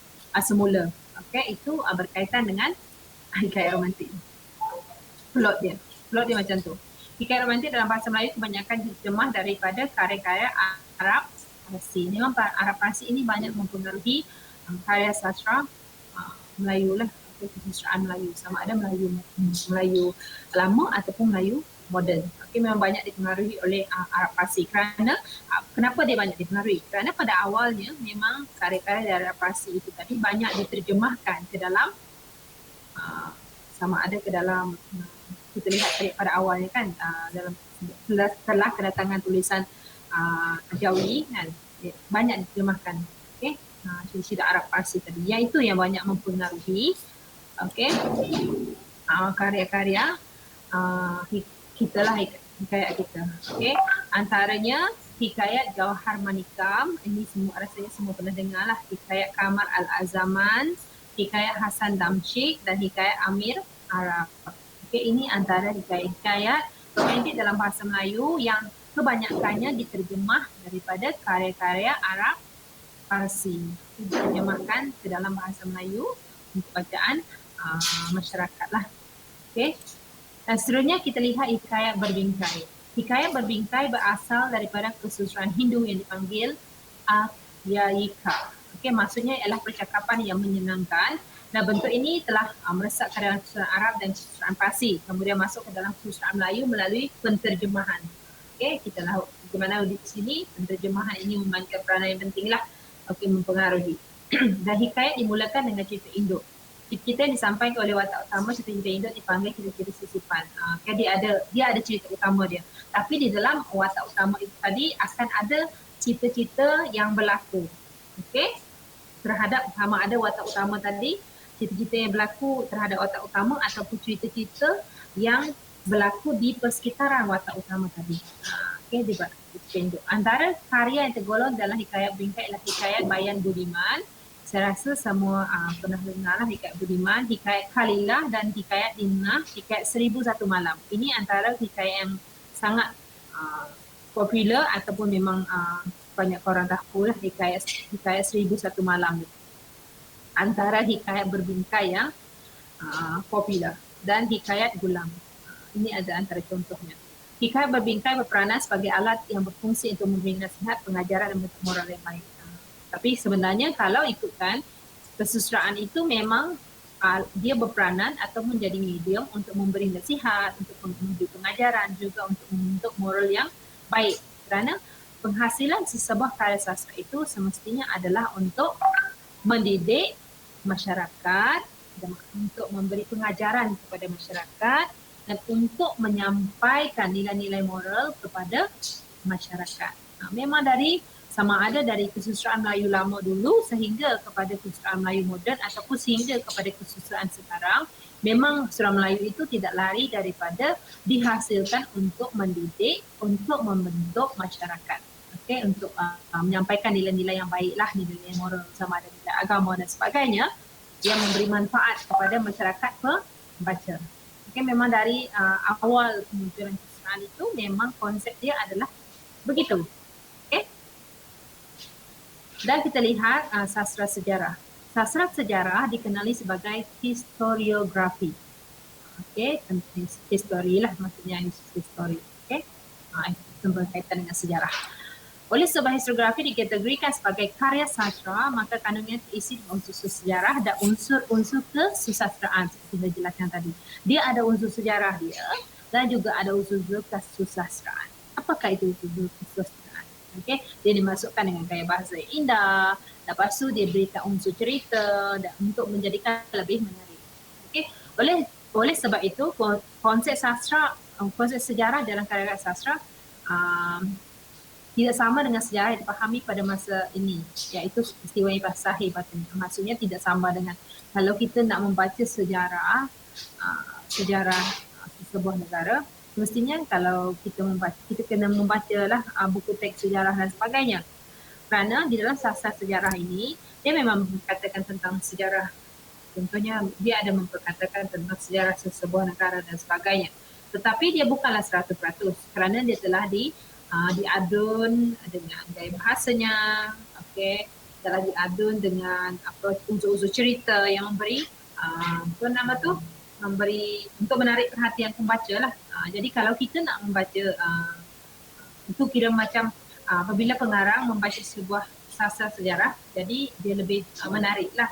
semula. Itu berkaitan dengan hikayat romantik. Plot dia macam tu. Hikayat romantik dalam bahasa Melayu kebanyakan diterjemah daripada karya-karya Arab Parsi. Memang Arab Parsi ini banyak mempengaruhi karya sastra Melayu lah, kesusastraan Melayu, sama ada Melayu lama ataupun Melayu moden. Memang banyak dipengaruhi oleh Arab Parsi. Kerana kenapa dia banyak dipengaruhi? Kerana pada awalnya memang karya-karya dari Arab Parsi itu tadi banyak diterjemahkan ke dalam sama ada ke dalam kita lihat pada awalnya kan dalam setelah kedatangan tulisan Jawi kan banyak diterjemahkan. Cerita Arab Parsi tadi, iaitu yang banyak mempengaruhi karya-karya kita lah, hikayat kita. Antaranya hikayat Jauhar Manikam, ini semua rasanya semua pernah dengar lah, hikayat Kamar Al-Azaman, hikayat Hasan Damsyik dan hikayat Amir Arab. Ini antara hikayat romantik dalam bahasa Melayu yang kebanyakannya diterjemah daripada karya-karya Arab Parsi, diterjemahkan ke dalam bahasa Melayu untuk bacaan masyarakat lah. Dan seterusnya kita lihat hikayat berbingkai. Hikayat berbingkai berasal daripada kesusastraan Hindu yang dipanggil Akhyaika. Maksudnya ialah percakapan yang menyenangkan, dan bentuk ini telah meresap ke dalam kesusastraan Arab dan kesusastraan Parsi, kemudian masuk ke dalam kesusastraan Melayu melalui penterjemahan. Kita tahu bagaimana di sini penterjemahan ini memainkan peranan yang penting lah, mempengaruhi. Dan hikayat dimulakan dengan cerita induk. Cerita yang disampaikan oleh watak utama cerita induk dipanggil cerita sisipan. Dia ada cerita utama dia. Tapi di dalam watak utama itu tadi akan ada cerita-cerita yang berlaku. Terhadap sama ada watak utama tadi, cerita-cerita yang berlaku terhadap watak utama ataupun cerita-cerita yang berlaku di persekitaran watak utama tadi. Antara karya yang tergolong dalam hikayat berbingkai ialah hikayat Bayan Budiman. Saya rasa semua pernah dengar lah hikayat Budiman, hikayat Khalilah dan hikayat Dinah, hikayat 1001 Malam. Ini antara hikayat yang sangat popular ataupun memang banyak orang tahu lah, hikayat 1001 Malam. Antara hikayat berbingkai yang popular, dan hikayat Gulam. Ini ada antara contohnya. Hikayat berbingkai berperanan sebagai alat yang berfungsi untuk memberi nasihat, pengajaran dan bentuk moral yang baik. Tapi sebenarnya kalau ikutkan kesusastraan itu memang dia berperanan atau menjadi medium untuk memberi nasihat, untuk memberi pengajaran, juga untuk membentuk moral yang baik. Kerana penghasilan sesebuah karya sastra itu semestinya adalah untuk mendidik masyarakat, dan untuk memberi pengajaran kepada masyarakat, dan untuk menyampaikan nilai-nilai moral kepada masyarakat. Memang dari sama ada dari kesusahan Melayu lama dulu sehingga kepada kesusahan Melayu moden ataupun sehingga kepada kesusahan sekarang, memang Surah Melayu itu tidak lari daripada dihasilkan untuk mendidik, untuk membentuk masyarakat. Okey, untuk menyampaikan nilai-nilai yang baiklah, nilai-nilai moral sama ada nilai agama dan sebagainya yang memberi manfaat kepada masyarakat pembaca. Okey, memang dari awal kemunculan kesusahan itu memang konsep dia adalah begitu. Okey. Dan kita lihat sastra sejarah. Sastra sejarah dikenali sebagai historiografi. Okey, histori lah maksudnya histori. Okey. Itu berkaitan dengan sejarah. Oleh sebab historiografi dikategorikan sebagai karya sastra, maka kandungannya terisi dengan unsur sejarah dan unsur-unsur kesusastraan seperti saya jelaskan tadi. Dia ada unsur sejarah dia dan juga ada unsur-unsur kesusastraan. Apakah itu unsur kesusastraan? Okay. Dia dimasukkan dengan gaya bahasa yang indah, lepas tu dia berikan unsur cerita dan untuk menjadikan lebih menarik. Okay. Oleh sebab itu konsep sastra, konsep sejarah dalam karya sastra tidak sama dengan sejarah yang dipahami pada masa ini, iaitu peristiwa yang sahih batin. Maksudnya tidak sama dengan kalau kita nak membaca sejarah sebuah negara, mestinya kalau kita membaca, kita kena membacalah buku teks sejarah dan sebagainya. Kerana di dalam sastra sejarah ini, dia memang mengatakan tentang sejarah. Contohnya, dia ada memperkatakan tentang sejarah sebuah negara dan sebagainya. Tetapi dia bukanlah 100% kerana dia telah diadun dengan gaya bahasanya, okey, telah diadun dengan unsur-unsur cerita yang memberi memberi untuk menarik perhatian pembaca lah. Jadi kalau kita nak membaca itu kira macam apabila pengarang membaca sebuah sastra sejarah, jadi dia lebih menarik lah.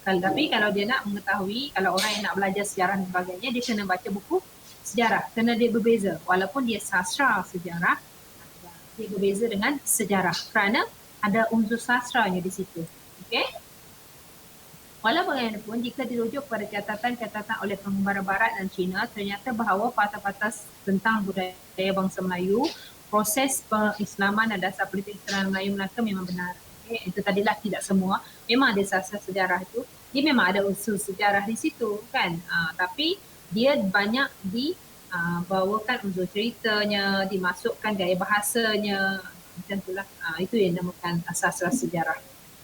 Tapi kalau dia nak mengetahui, kalau orang yang nak belajar sejarah dan sebagainya, dia kena baca buku sejarah kerana dia berbeza. Walaupun dia sastra sejarah, dia berbeza dengan sejarah kerana ada unsur sastranya di situ. Okey. Walau bagaimanapun, jika dirujuk pada catatan-catatan oleh pengembara Barat dan Cina, ternyata bahawa patah-patah tentang budaya bangsa Melayu, proses pengislaman dan dasar politik Islam Melayu Melaka memang benar. Okay. Itu tadilah tidak semua. Memang ada sastra sejarah itu. Dia memang ada unsur sejarah di situ kan. Tapi dia banyak dibawakan unsur ceritanya, dimasukkan gaya bahasanya. Macam itulah. Itu yang dinamakan sastra sejarah.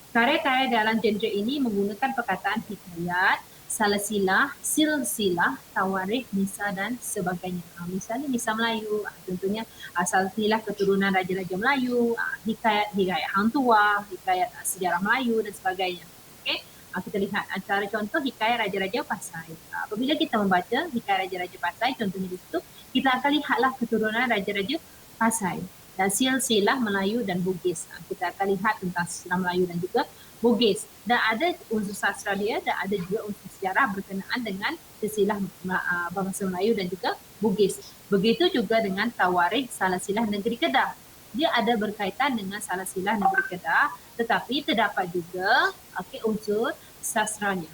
Karya-karya dalam genre ini menggunakan perkataan hikayat, salasilah, silsilah, tawarikh, misal dan sebagainya. Misalnya misal Melayu, contohnya salsilah keturunan Raja-Raja Melayu, hikayat Hang Tuah, hikayat sejarah Melayu dan sebagainya. Okay? Kita lihat antara contoh hikayat Raja-Raja Pasai. Apabila kita membaca hikayat Raja-Raja Pasai, contohnya di situ, kita akan lihatlah keturunan Raja-Raja Pasai. Dan silsilah Melayu dan Bugis. Kita akan lihat tentang silsilah Melayu dan juga Bugis. Dan ada unsur sastra dia dan ada juga unsur sejarah berkenaan dengan silsilah bangsa Melayu dan juga Bugis. Begitu juga dengan tawarikh salasilah negeri Kedah. Dia ada berkaitan dengan salasilah negeri Kedah, tetapi terdapat juga unsur sastranya.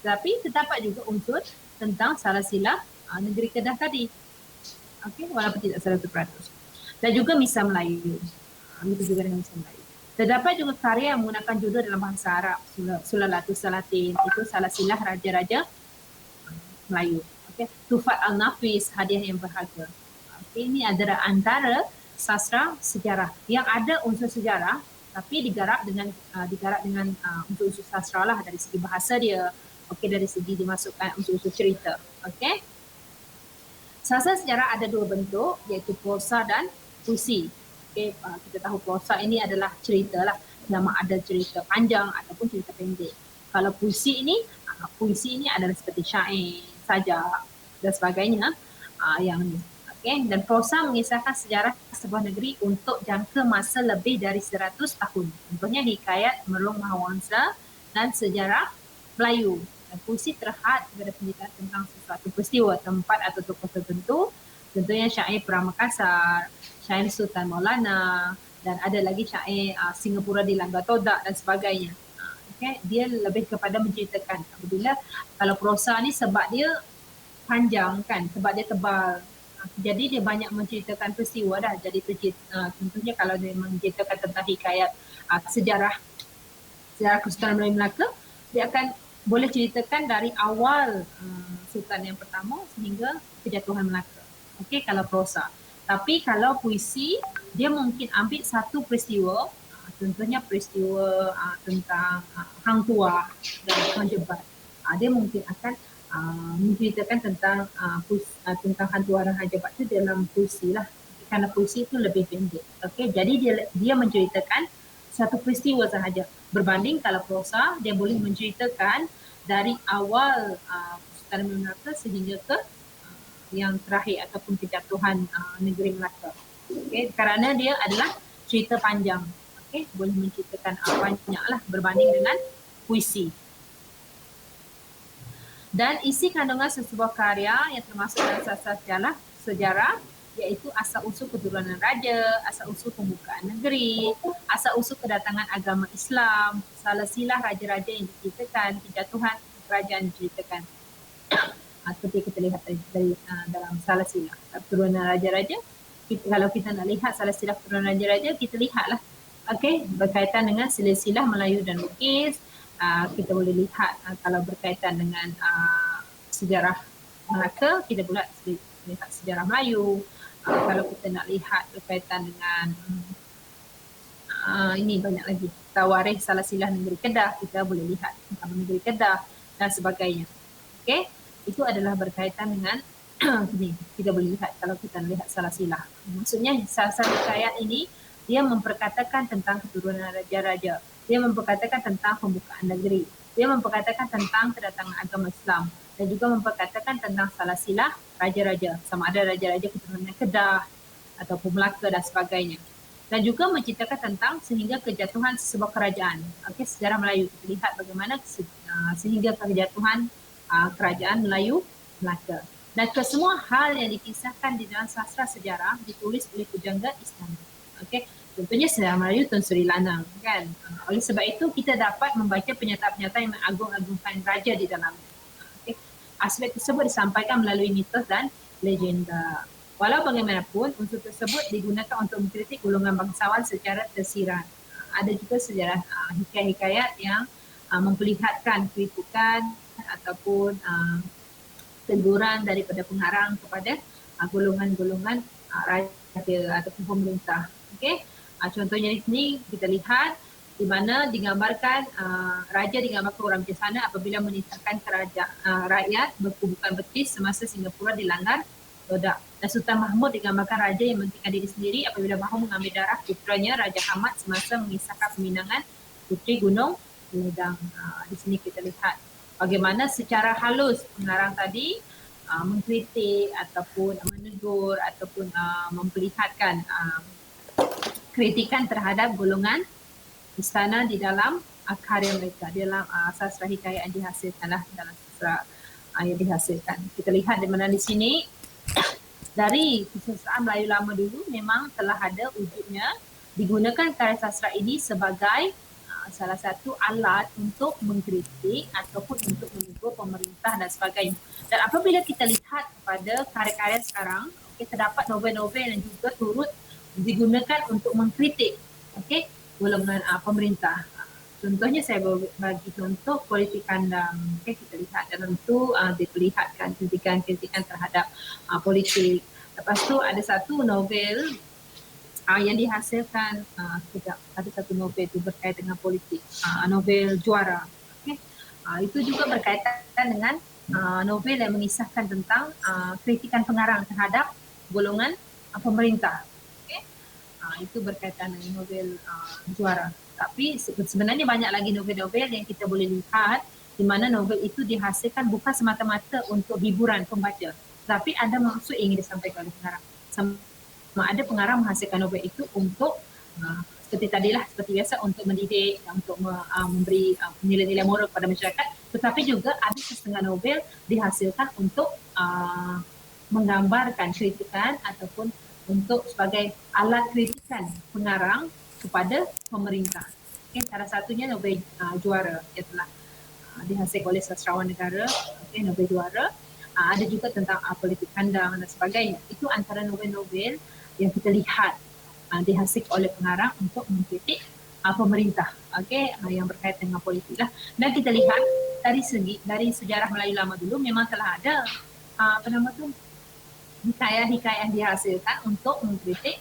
Tetapi terdapat juga unsur tentang salasilah negeri Kedah tadi. Walaupun tidak 100%. Dan juga misal Melayu. Itu juga dengan misal Melayu. Terdapat juga karya yang menggunakan judul dalam bahasa Arab. Sulalatus Salatin. Itu salasilah Raja-Raja Melayu. Tufat Al-Nafis, hadiah yang berharga. Ini adalah antara sastra sejarah yang ada unsur sejarah tapi digarap dengan unsur-unsur sastra lah dari segi bahasa dia. Dari segi dimasukkan unsur-unsur cerita. Sastra sejarah ada dua bentuk, iaitu prosa dan puisi. Kita tahu prosa ini adalah cerita lah. Nama ada cerita panjang ataupun cerita pendek. Kalau puisi ini adalah seperti syair, sajak dan sebagainya. Dan prosa mengisahkan sejarah sebuah negeri untuk jangka masa lebih dari 100 tahun. Contohnya hikayat Merlung Mahawangsa dan sejarah Melayu. Dan puisi terhad kepada penjelasan tentang sesuatu peristiwa, tempat atau tokoh tertentu. Contohnya syair Perang Makassar, syair Sultan Maulana, dan ada lagi syair Singapura di Langgar Todak dan sebagainya. Dia lebih kepada menceritakan. Apabila kalau prosa ni sebab dia panjang kan, sebab dia tebal, Jadi dia banyak menceritakan peristiwa dah. Jadi contohnya kalau dia menceritakan tentang hikayat sejarah Kesultanan Melayu Melaka, dia akan boleh ceritakan dari awal Sultan yang pertama sehingga kejatuhan Melaka. Okey, kalau prosa. Tapi kalau puisi, dia mungkin ambil satu peristiwa, contohnya peristiwa tentang Hang Tuah dan Hang Jebat. Dia mungkin akan menceritakan tentang Hang Tuah dan Hang Jebat itu dalam puisi lah. Kerana puisi itu lebih pendek. Okey, jadi dia menceritakan satu peristiwa sahaja. Berbanding kalau prosa, dia boleh menceritakan dari awal Sultan Melaka sehingga ke yang terakhir ataupun kejatuhan negeri Melaka. Okay? Kerana dia adalah cerita panjang. Okay? Boleh menceritakan banyaklah berbanding dengan puisi. Dan isi kandungan sesebuah karya yang termasuk dalam sastra sejarah iaitu asal-usul keturunan raja, asal-usul pembukaan negeri, asal-usul kedatangan agama Islam, silsilah raja-raja yang diceritakan, kejatuhan kerajaan diceritakan. Seperti kita lihat dari dalam silsilah keturunan raja-raja. Kalau kita nak lihat silsilah keturunan raja-raja, kita lihatlah. Okey, berkaitan dengan silsilah Melayu dan Bugis. Kita boleh lihat kalau berkaitan dengan sejarah Melaka, kita boleh lihat sejarah Melayu. Kalau kita nak lihat berkaitan dengan ini banyak lagi tawarikh silsilah negeri Kedah, kita boleh lihat tentang negeri Kedah dan sebagainya. Okey, itu adalah berkaitan dengan ini kita boleh lihat kalau kita lihat silsilah. Maksudnya silsilah hikayat ini dia memperkatakan tentang keturunan raja-raja, dia memperkatakan tentang pembukaan negeri, dia memperkatakan tentang kedatangan agama Islam dan juga memperkatakan tentang silsilah raja-raja, sama ada raja-raja keturunan Kedah ataupun Melaka dan sebagainya. Dan juga menceritakan tentang sehingga kejatuhan sebuah kerajaan. Okey, sejarah Melayu kita lihat bagaimana sehingga kejatuhan kerajaan Melayu Melaka. Dan kesemua hal yang dikisahkan di dalam sastra sejarah ditulis oleh pujangga istana. Okey, contohnya sejarah Melayu Tun Sri Lanang kan. Oleh sebab itu kita dapat membaca pernyataan-pernyataan yang mengagung-agungkan raja di dalamnya. Okey, aspek tersebut disampaikan melalui mitos dan legenda. Walau bagaimanapun, unsur tersebut digunakan untuk mengkritik golongan bangsawan secara tersirat. Ada juga sejarah hikayat-hikayat yang memperlihatkan kritikan ataupun teguran daripada pengarang kepada golongan-golongan raja ataupun pemerintah. Okey, contohnya di sini kita lihat di mana digambarkan raja digambarkan orang bijaksana apabila menitahkan rakyat berkubukan betis semasa Singapura dilanggar Dodak. Dan Sultan Mahmud digambarkan raja yang mementingkan diri sendiri apabila mahu mengambil darah putranya Raja Hamad semasa mengisahkan peminangan Puteri Gunung Ledang. Di sini kita lihat bagaimana secara halus pengarang tadi mengkritik ataupun menegur ataupun memperlihatkan kritikan terhadap golongan istana di dalam karya mereka, di dalam sastra hikayat yang dihasilkanlah dalam sastra yang dihasilkan. Kita lihat di mana di sini dari kesusahan Melayu lama dulu memang telah ada wujudnya digunakan karya sastra ini sebagai salah satu alat untuk mengkritik ataupun untuk menegur pemerintah dan sebagainya. Dan apabila kita lihat kepada karya-karya sekarang, terdapat novel-novel yang juga turut digunakan untuk mengkritik golongan pemerintah. Contohnya saya bagi contoh Politik Kandang. Kita lihat dalam itu diperlihatkan kritikan-kritikan terhadap politik. Lepas tu ada satu novel yang dihasilkan ada satu novel itu berkaitan dengan politik, novel Juara. Itu juga berkaitan dengan novel yang mengisahkan tentang kritikan pengarang terhadap golongan pemerintah. Itu berkaitan dengan novel Juara. Tapi sebenarnya banyak lagi novel-novel yang kita boleh lihat di mana novel itu dihasilkan bukan semata-mata untuk hiburan pembaca, tapi ada maksud yang ingin disampaikan oleh pengarang. Sama ada pengarang menghasilkan novel itu untuk seperti tadilah, seperti biasa untuk mendidik, untuk memberi nilai-nilai moral kepada masyarakat, tetapi juga ada setengah novel dihasilkan untuk menggambarkan kritikan ataupun untuk sebagai alat kritikan pengarang kepada pemerintah. Salah satunya novel Juara yang telah dihasilkan oleh sastrawan negara, novel Juara. ada juga tentang politik kandang dan sebagainya. Itu antara novel-novel yang kita lihat dihasil oleh pengarang untuk mengkritik pemerintah, yang berkaitan dengan politik lah. Dan kita lihat dari sejarah Melayu lama dulu memang telah ada hikayat-hikayat yang dihasilkan untuk mengkritik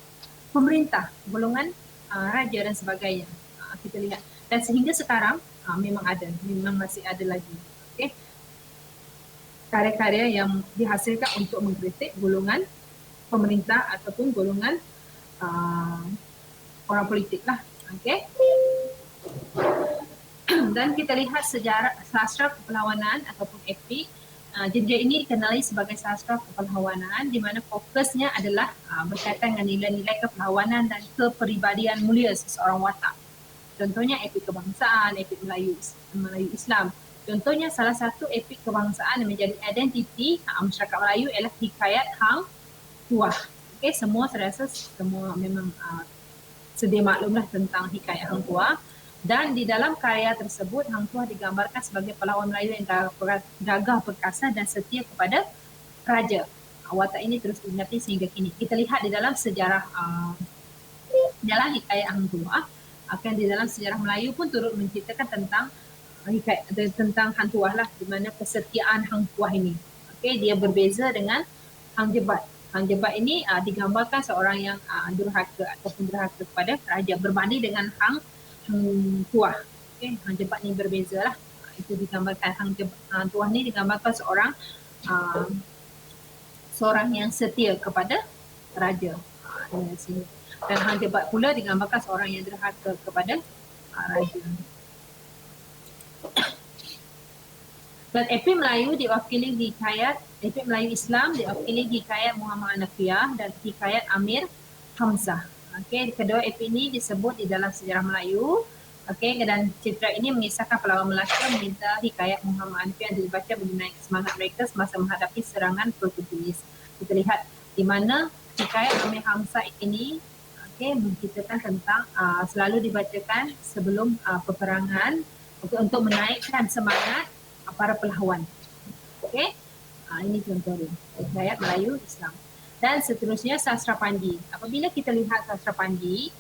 pemerintah, golongan raja dan sebagainya. Kita lihat. Dan sehingga sekarang memang masih ada lagi. Karya-karya yang dihasilkan untuk mengkritik golongan pemerintah ataupun golongan orang politik lah. Dan kita lihat sejarah sastra kepelawanan ataupun epik. Genre ini dikenali sebagai sastra kepelawanan di mana fokusnya adalah berkaitan dengan nilai-nilai kepelawanan dan kepribadian mulia seseorang watak. Contohnya epik kebangsaan, epik Melayu Islam. Contohnya salah satu epik kebangsaan yang menjadi identiti masyarakat Melayu ialah hikayat Hang Tuah. Semua saya rasa semua memang sedia maklumlah tentang hikayat Hang Tuah. Dan di dalam karya tersebut, Hang Tuah digambarkan sebagai pahlawan Melayu yang gagah perkasa dan setia kepada raja. Watak ini terus diingati sehingga kini. Kita lihat di dalam sejarah dalam hikayat Hang Tuah, di dalam sejarah Melayu pun turut menceritakan tentang Hang Tuah lah, di mana kesetiaan Hang Tuah ini. Dia berbeza dengan Hang Jebat. Hang Jebat ini digambarkan seorang yang durhaka ataupun durhaka kepada raja berbanding dengan Hang Tuah. Hang Jebat ni berbeza lah. Itu digambarkan Hang Tuah ni digambarkan seorang yang setia kepada raja. Dan Hang Jebat pula digambarkan seorang yang durhaka kepada raja. Dan epik Melayu diwakili hikayat, epik Melayu Islam diwakili hikayat Muhammad Hanafiah dan hikayat Amir Hamzah. Kedua epik ini disebut di dalam sejarah Melayu. Dan cerita ini mengisahkan pahlawan Melaka meminta hikayat Muhammad Hanafiah yang dibaca bagi menaik semangat mereka semasa menghadapi serangan Portugis. Kita lihat di mana hikayat Amir Hamzah ini menceritakan tentang selalu dibacakan sebelum peperangan untuk menaikkan semangat para pahlawan. Ini contohnya hikayat Melayu Islam. Dan seterusnya sastra Panji. Apabila kita lihat sastra Panji,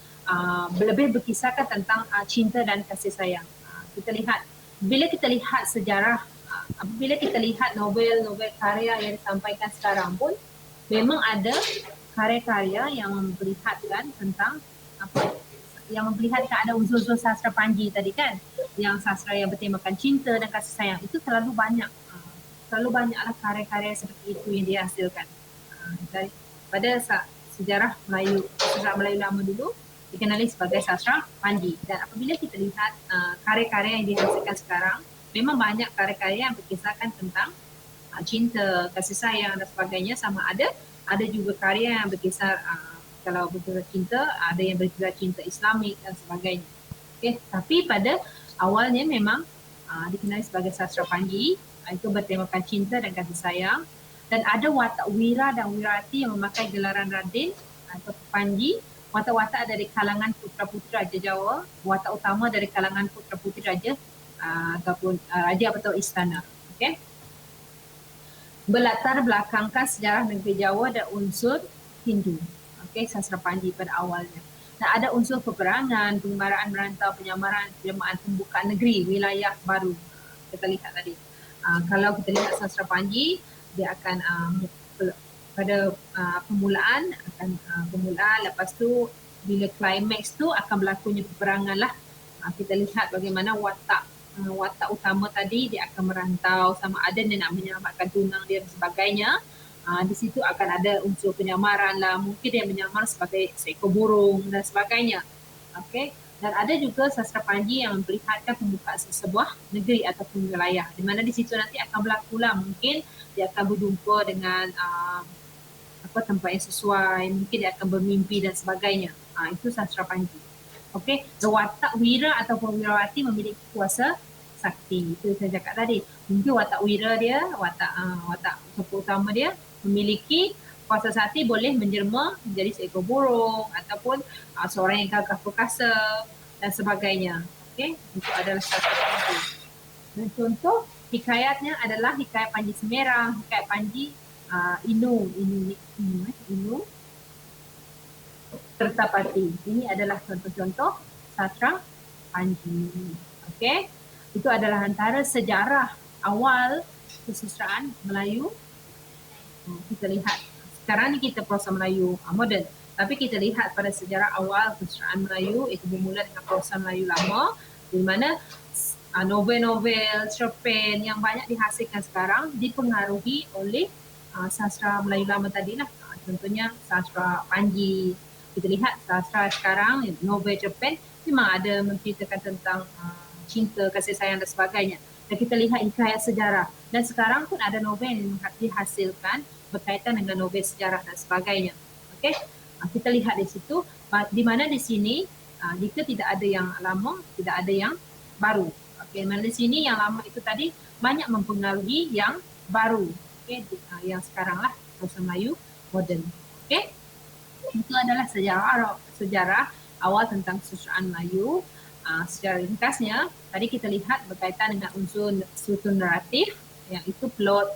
lebih berkisahkan tentang cinta dan kasih sayang. Bila kita lihat sejarah, apabila kita lihat novel-novel karya yang disampaikan sekarang pun, memang ada karya-karya yang memperlihatkan tentang yang memperlihatkan ada unsur-unsur sastra Panji tadi kan, yang sastra yang bertemakan cinta dan kasih sayang. Itu terlalu banyaklah karya-karya seperti itu yang dihasilkan. Pada sejarah Melayu lama dulu dikenali sebagai sastra Panji. Dan apabila kita lihat karya-karya yang dihasilkan sekarang, memang banyak karya-karya yang berkisahkan tentang cinta, kasih sayang dan sebagainya. Sama ada juga karya yang berkisar kalau berkisar cinta, ada yang berkisar cinta Islamik dan sebagainya. Tapi pada awalnya memang dikenali sebagai sastra Panji, itu bertemakan cinta dan kasih sayang. Dan ada watak Wira dan Wirati yang memakai gelaran Radin atau Panji. Watak-watak dari kalangan putra-putri Raja Jawa, watak utama dari kalangan putra-putri Raja ataupun Raja atau Istana. Berlatar belakangkan sejarah negeri Jawa dan unsur Hindu. Sastra Panji pada awalnya. Dan ada unsur peperangan, pengembaraan merantau, penyamaran, penjelmaan pembukaan negeri, wilayah baru. Kita lihat tadi. Kalau kita lihat sastra Panji, dia akan pada permulaan, lepas tu bila klimaks tu akan berlakunya peperangan lah. Kita lihat bagaimana watak utama tadi, dia akan merantau, sama ada dia nak menyelamatkan tunang dia dan sebagainya. Di situ akan ada unsur penyamaran lah, mungkin dia menyamar sebagai seekor burung dan sebagainya. Dan ada juga sastra Panji yang memperlihatkan pembukaan sebuah negeri ataupun wilayah, di mana di situ nanti akan berlaku lah, mungkin dia akan berjumpa dengan tempat yang sesuai, mungkin dia akan bermimpi dan sebagainya. Itu sastra Panji. Watak Wira ataupun Wirawati memiliki kuasa sakti. Itu saya cakap tadi. Mungkin watak Wira dia, watak tokoh utama dia memiliki kuasa sakti, boleh menjelma menjadi seekor burung ataupun seorang yang gagah perkasa dan sebagainya. Itu adalah sastra Panji. Dan contoh Hikayatnya adalah hikayat Panji Semerang, hikayat Panji Inu Kertapati. Ini adalah contoh-contoh sastra Panji. Okey, itu adalah antara sejarah awal kesusastraan Melayu. Kita lihat sekarang ni kita prosa Melayu moden, tapi kita lihat pada sejarah awal kesusastraan Melayu itu bermula dengan prosa Melayu lama, di mana novel-novel, cerpen yang banyak dihasilkan sekarang dipengaruhi oleh sastra Melayu lama tadilah. Contohnya sastra Panji. Kita lihat sastra sekarang, novel, cerpen memang ada menceritakan tentang cinta, kasih sayang dan sebagainya. Dan kita lihat hikayat sejarah. Dan sekarang pun ada novel yang dihasilkan berkaitan dengan novel sejarah dan sebagainya. Okey, kita lihat di situ, di mana di sini jika tidak ada yang lama, tidak ada yang baru. Okey, mana di sini yang lama itu tadi banyak mempengaruhi yang baru. Okey, yang sekarang lah bahasa Melayu moden. Okey, itu adalah sejarah awal tentang kesusastraan Melayu. Secara ringkasnya, tadi kita lihat berkaitan dengan unsur struktur naratif, yang itu plot,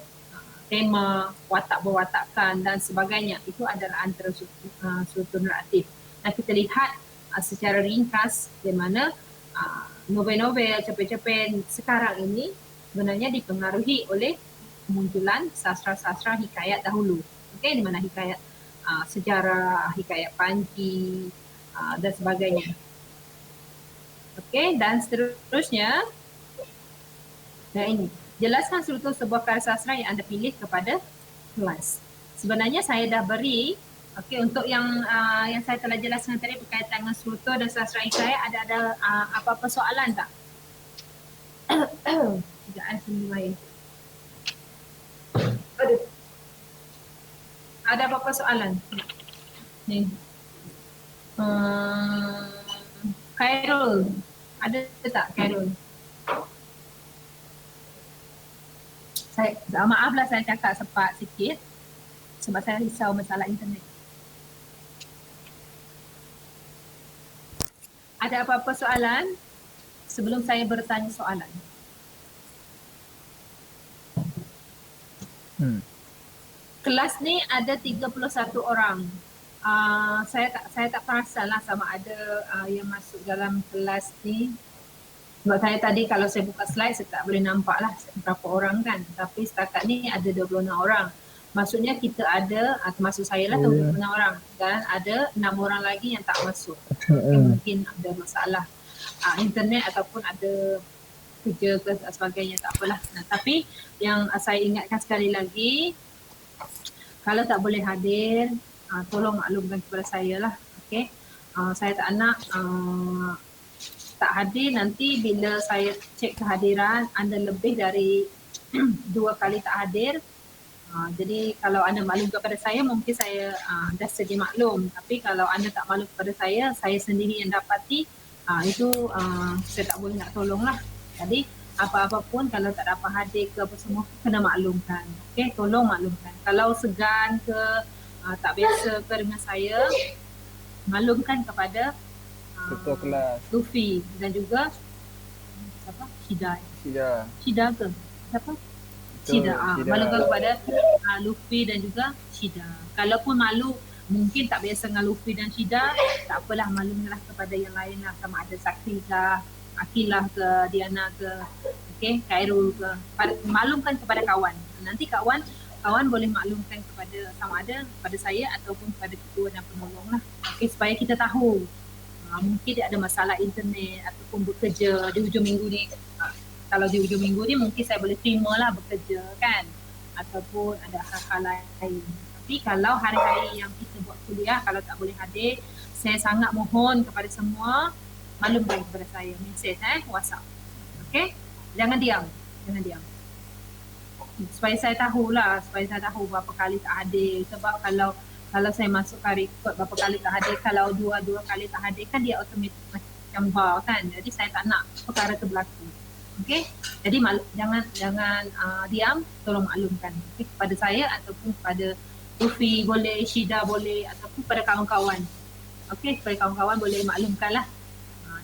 tema, watak berwatakan dan sebagainya. Itu adalah antara struktur naratif. Dan kita lihat secara ringkas di mana novel-novel, cerpen-cerpen sekarang ini sebenarnya dipengaruhi oleh kemunculan sastra-sastra hikayat dahulu. Okey, di mana hikayat sejarah, hikayat Panji dan sebagainya. Okey, dan seterusnya, nah ini, jelaskan struktur sebuah karya sastra yang anda pilih kepada kelas. Sebenarnya saya dah beri, okey, untuk yang saya telah jelaskan tadi berkaitan dengan struktur dan sastra hikayat, ada apa-apa soalan tak? Sekejap, sini lain. Aduh. Ada apa-apa soalan? Ni. Khairul, ada tak Khairul? Maaflah saya cakap cepat sikit sebab saya risau masalah internet. Ada apa-apa soalan sebelum saya bertanya soalan? Kelas ni ada 31 orang. Saya tak perasan lah sama ada yang masuk dalam kelas ni. Sebab saya tadi kalau saya buka slide saya tak boleh nampak lah berapa orang kan. Tapi setakat ni ada 26 orang. Maksudnya kita ada, termasuk saya lah 26 orang. Dan ada 6 orang lagi yang tak masuk. Mungkin ada masalah internet ataupun ada kerja ke sebagainya, tak apalah. Tapi yang saya ingatkan sekali lagi, kalau tak boleh hadir, tolong maklumkan kepada saya lah. Okay? Saya tak nak tak hadir nanti bila saya cek kehadiran anda lebih dari 2 kali tak hadir. Jadi kalau anda maklum kepada saya, mungkin saya dah sedia maklum. Tapi kalau anda tak maklum kepada saya sendiri yang dapati, itu saya tak boleh nak tolong lah. Jadi apa-apa pun kalau tak dapat hadir ke apa semua, kena maklumkan. Okay, tolong maklumkan. Kalau segan ke, tak biasa ke dengan saya, maklumkan kepada ketua kelas Luffy dan juga siapa? Shida ke? Siapa? Shida. Maklumkan kepada Luffy dan juga Shida. Kalaupun malu, mungkin tak biasa dengan Luffy dan Shida, tak apalah, maklumlah kepada yang lain lah, sama ada Sakti ke, Akilah ke, Diana ke, okay, Khairul ke. Maklumkan kepada kawan. Nanti kawan boleh maklumkan kepada sama ada kepada saya ataupun kepada ketua dan penolong lah. Okay, supaya kita tahu. Mungkin dia ada masalah internet ataupun bekerja di hujung minggu ni. Kalau di hujung minggu ni mungkin saya boleh terima lah bekerja kan. Ataupun ada hal-hal lain. Tapi kalau hari-hari yang kita buat kuliah, kalau tak boleh hadir, saya sangat mohon kepada semua maklumkan kepada saya, mesej WhatsApp. Okey? Jangan diam. Supaya saya tahulah, supaya saya tahu berapa kali tak hadir. Sebab kalau saya masuk rekod berapa kali tak hadir, kalau dua kali tak hadir kan dia automatik macam bar kan. Jadi saya tak nak perkara tu berlaku. Okey? Jadi jangan diam, tolong maklumkan kepada saya ataupun kepada Luffy boleh, Shida boleh, ataupun kepada kawan-kawan. Okey, supaya kawan-kawan boleh maklumkan lah.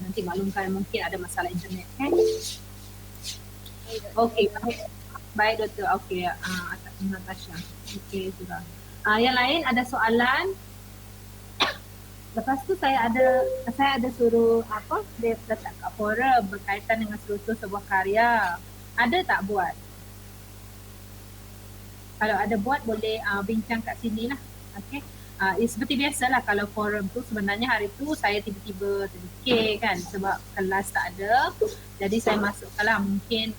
Nanti maklumkan mungkin ada masalah internet kan. Okey, baik. Baik doktor. Okey, Natasha. Okey, sudah. Yang lain ada soalan? Lepas tu saya ada suruh apa? Dia letak kat forum berkaitan dengan struktur sebuah karya. Ada tak buat? Kalau ada buat boleh bincang kat sini lah. Okey. Seperti biasalah kalau forum tu sebenarnya hari tu saya tiba-tiba terfikir kan sebab kelas tak ada. Jadi saya masukkanlah mungkin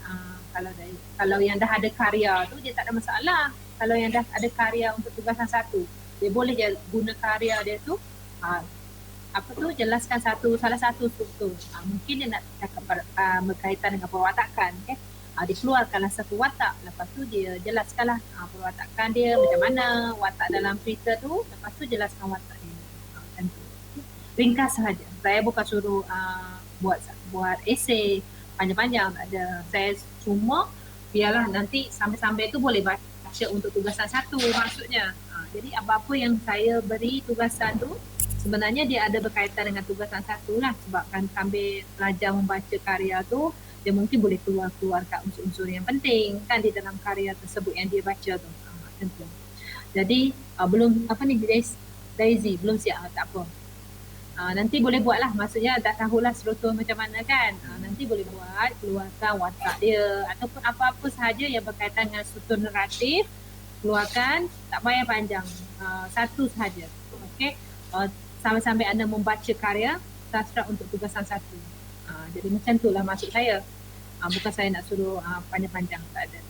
kalau yang dah ada karya tu dia tak ada masalah. Kalau yang dah ada karya untuk tugasan satu, dia boleh je guna karya dia tu jelaskan salah satu struktur. Mungkin dia nak cakap berkaitan dengan perwatakan kan. Dia keluarkanlah satu watak, lepas tu dia jelaskanlah perwatakan dia macam mana watak dalam cerita tu, lepas tu jelaskan watak dia. Macam tu. Ringkas sahaja. Saya bukan suruh buat esei panjang-panjang, tak ada. Saya cuma biarlah nanti sampai-sampai tu boleh baca untuk tugasan satu maksudnya. Jadi apa-apa yang saya beri tugasan tu sebenarnya dia ada berkaitan dengan tugasan satu lah, sebab kan sambil belajar membaca karya tu dia mungkin boleh keluarkan unsur-unsur yang penting kan di dalam karya tersebut yang dia baca tu. Macam tu. Jadi belum Daisy belum siap, tak apa. Nanti boleh buat lah, maksudnya dah tahulah struktur macam mana kan. Nanti boleh buat, keluarkan watak dia ataupun apa-apa sahaja yang berkaitan dengan struktur naratif, keluarkan, tak payah panjang, satu sahaja. Okey. Sampai-sampai anda membaca karya sastra untuk tugasan satu. Jadi macam tu lah maksud saya. Bukan saya nak suruh panjang-panjang, tak ada.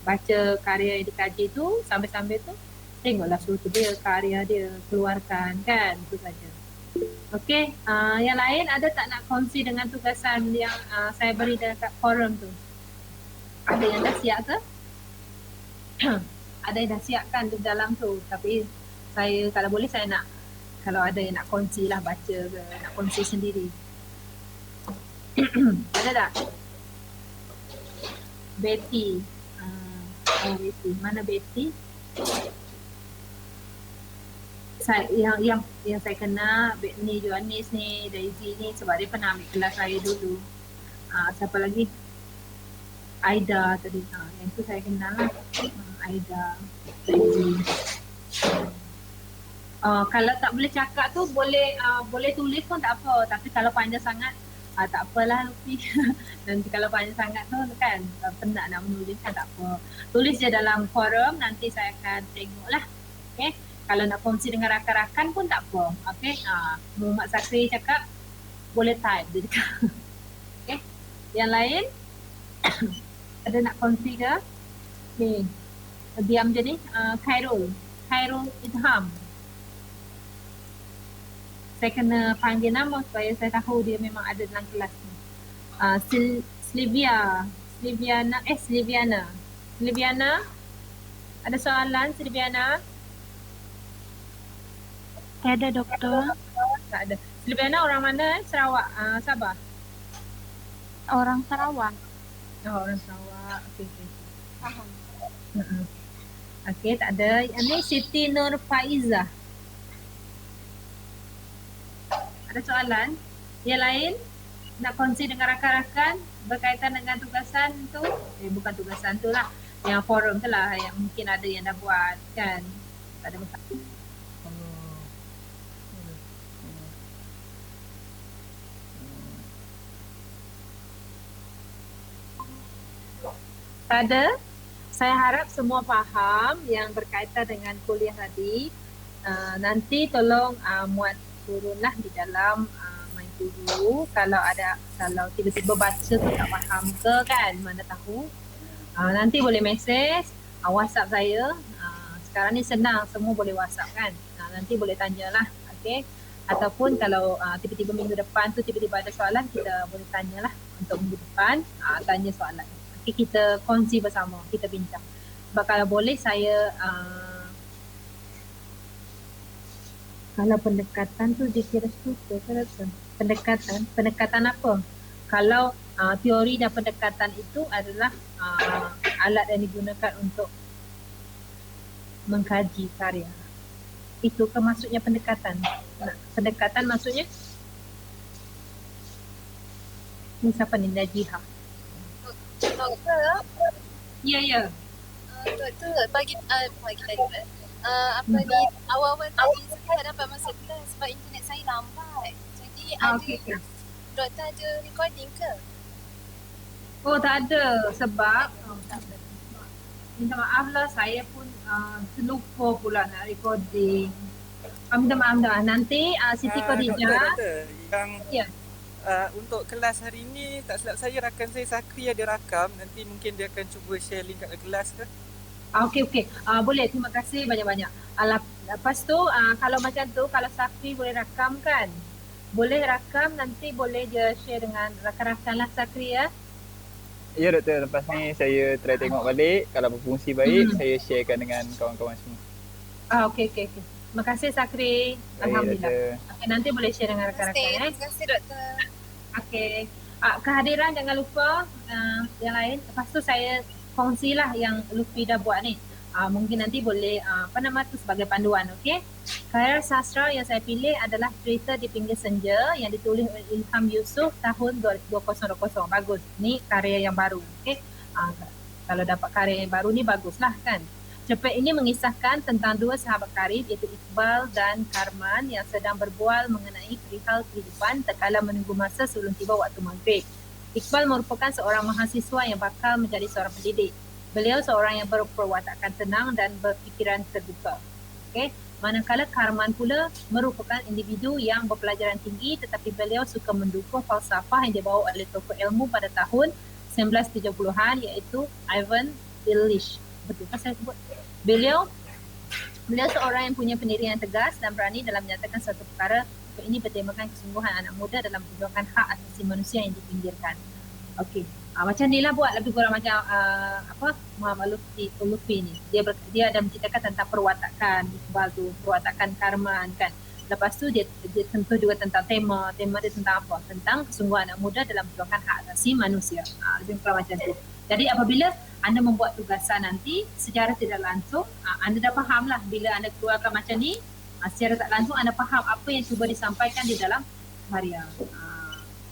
Baca karya yang dikaji tu, sampai-sampai tu tengoklah struktur dia, karya dia, keluarkan kan, itu saja. Okey, yang lain ada tak nak kongsi dengan tugasan yang saya beri dekat forum tu? Ada yang dah siap ke? Ada yang dah siapkan di dalam tu, tapi saya kalau boleh saya nak, kalau ada yang nak kongsi lah baca ke, nak kongsi sendiri. Ada tak? Betty. Betty. Mana Betty? Yang saya kenal ni Johannes ni, Daisy ni sebab dia pernah ambil kelas saya dulu. Siapa lagi? Aida tadi. Yang tu saya kenal lah. Aida, Daisy. Kalau tak boleh cakap tu boleh tulis pun tak apa, tapi kalau panjang sangat tak apalah Lucy. Nanti kalau panjang sangat tu kan penat nak menulis kan, tak apa. Tulis je dalam forum, nanti saya akan tengok lah. Okay? Kalau nak kongsi dengan rakan-rakan pun tak apa. Okay? Muhammad Sakri cakap boleh type je dekat. Okay? Yang lain ada nak kongsi ke? Ni, diam je ni. Khairul Idham. Saya kena panggil nama supaya saya tahu dia memang ada dalam kelas ni. Sliviana. Ada soalan Sliviana? Tak ada doktor. Tak ada. Sliviana orang mana? Sarawak, Sabah? Orang Sarawak. Orang Sarawak. Okey. Faham. Okey, tak ada. Ini Siti Nur Faizah. Ada soalan? Yang lain? Nak kongsi dengan rakan-rakan berkaitan dengan tugasan tu? Bukan tugasan tu lah. Yang forum tu lah yang mungkin ada yang dah buat kan. Tak ada masalah. Tak ada? Saya harap semua faham yang berkaitan dengan kuliah tadi. Nanti tolong muat turunlah di dalam My Guru. Kalau tiba-tiba baca tu tak faham ke kan, mana tahu. Nanti boleh mesej, WhatsApp saya. Sekarang ni senang, semua boleh WhatsApp kan. Nanti boleh tanyalah, okey. Ataupun kalau tiba-tiba minggu depan tu tiba-tiba ada soalan, kita boleh tanyalah untuk minggu depan, tanya soalan. Okay, kita kongsi bersama, kita bincang. Sebab kalau boleh saya kalau pendekatan tu dikira struktur ke apa? Pendekatan apa? Kalau teori dan pendekatan itu adalah alat yang digunakan untuk mengkaji karya. Itu ke maksudnya pendekatan? Pendekatan maksudnya? Ini siapa ni? Najihah. Doktor, Ya. doktor pagi tadi pula. Apa ni awal-awal tadi saya tak dapat masuk kelas sebab internet saya lambat. Jadi Okey. doktor ada recording ke? Oh, tak ada sebab minta maaf lah, saya pun terlupa pula nak recording. Minta maaf dah. Nanti Siti Khadijah. Doktor, yang Ya. untuk kelas hari ni tak silap saya rakan saya Sakri ada rakam. Nanti mungkin dia akan cuba share link kat kelas ke? Okey. Boleh, terima kasih banyak-banyak. Lepas tu kalau macam tu, kalau Sakri boleh rakam kan? Boleh rakam, nanti boleh dia share dengan rakan-rakan lah Sakri ya. Ya doktor, lepas ni saya try tengok balik. Kalau berfungsi baik, saya sharekan dengan kawan-kawan semua. Okey. Terima kasih Sakri. Baik, Alhamdulillah. doktor. Okay, nanti boleh share dengan rakan-rakan. Terima kasih doktor. Okey. Kehadiran jangan lupa yang lain. Lepas tu saya kongsilah yang Lutfi dah buat ni. Mungkin nanti boleh sebagai panduan, okey. Karya sastra yang saya pilih adalah Cerita di Pinggir Senja yang ditulis oleh Ilham Yusuf tahun 2020. Bagus. Ni karya yang baru, okey. Kalau dapat karya yang baru ni baguslah kan. Cerpen ini mengisahkan tentang dua sahabat karib iaitu Iqbal dan Karman yang sedang berbual mengenai perihal kehidupan terkala menunggu masa sebelum tiba waktu maghrib. Iqbal merupakan seorang mahasiswa yang bakal menjadi seorang pendidik. Beliau seorang yang berperwatakan tenang dan berfikiran terbuka. Okay. Manakala Karman pula merupakan individu yang berpelajaran tinggi tetapi beliau suka mendukung falsafah yang dibawa oleh tokoh ilmu pada tahun 1970-an iaitu Ivan Illich. Betul kan saya sebut? Beliau seorang yang punya pendirian yang tegas dan berani dalam menyatakan suatu perkara. Ini bertemakan kesungguhan anak muda dalam perjuangan hak asasi manusia yang dipinggirkan. Okey. Macam ni lah buat lebih kurang macam Muhammad Lutfi ni. Dia ada menceritakan tentang perwatakan Iqbal tu, perwatakan Karman kan. Lepas tu dia tentu juga tentang tema dia tentang apa? Tentang kesungguhan anak muda dalam perjuangan hak asasi manusia. Lebih kurang macam tu. Jadi apabila anda membuat tugasan nanti secara tidak langsung, anda dah faham lah bila anda keluarkan macam ni, secara tak langsung anda faham apa yang cuba disampaikan di dalam karya.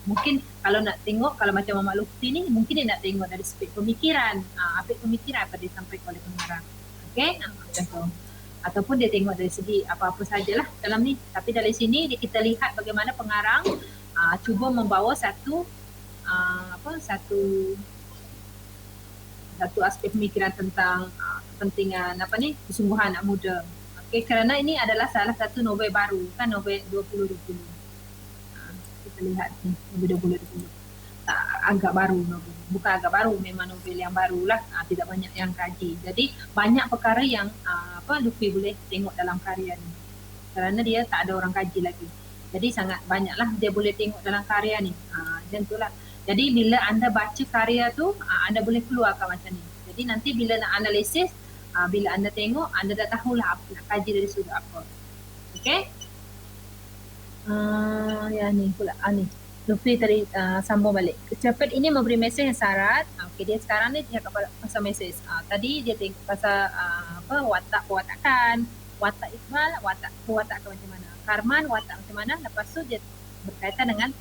Mungkin kalau nak tengok, kalau macam Muhammad Lutfi ni, mungkin dia nak tengok dari aspek pemikiran, aspek pemikiran apa disampaikan oleh pengarang. Okey, macam tu. Ataupun dia tengok dari segi apa-apa sajalah dalam ni. Tapi dari sini kita lihat bagaimana pengarang cuba membawa satu aspek pemikiran tentang kepentingan kesungguhan anak muda. Okey, kerana ini adalah salah satu novel baru kan, novel 2020. Kita lihat ni novel 2020. Agak baru novel. Bukan agak baru, memang novel yang barulah. Tidak banyak yang kaji. Jadi banyak perkara yang Lutfi boleh tengok dalam karya ni. Kerana dia tak ada orang kaji lagi. Jadi sangat banyaklah dia boleh tengok dalam karya ni. Macam itulah. Jadi bila anda baca karya tu, anda boleh keluarkan macam ni. Jadi nanti bila nak analisis, bila anda tengok, anda dah tahulah apa nak kaji dari sudut apa. Okey? Yang ni pula. Ni. Lutfi tadi sambung balik. Cerpen ini memberi mesej yang syarat. Okey, dia sekarang ni dia cakap pasal mesej. Tadi dia tengok pasal perwatakan. Watak Iqbal, perwatakan macam mana. Karman, watak macam mana. Lepas tu dia berkaitan dengan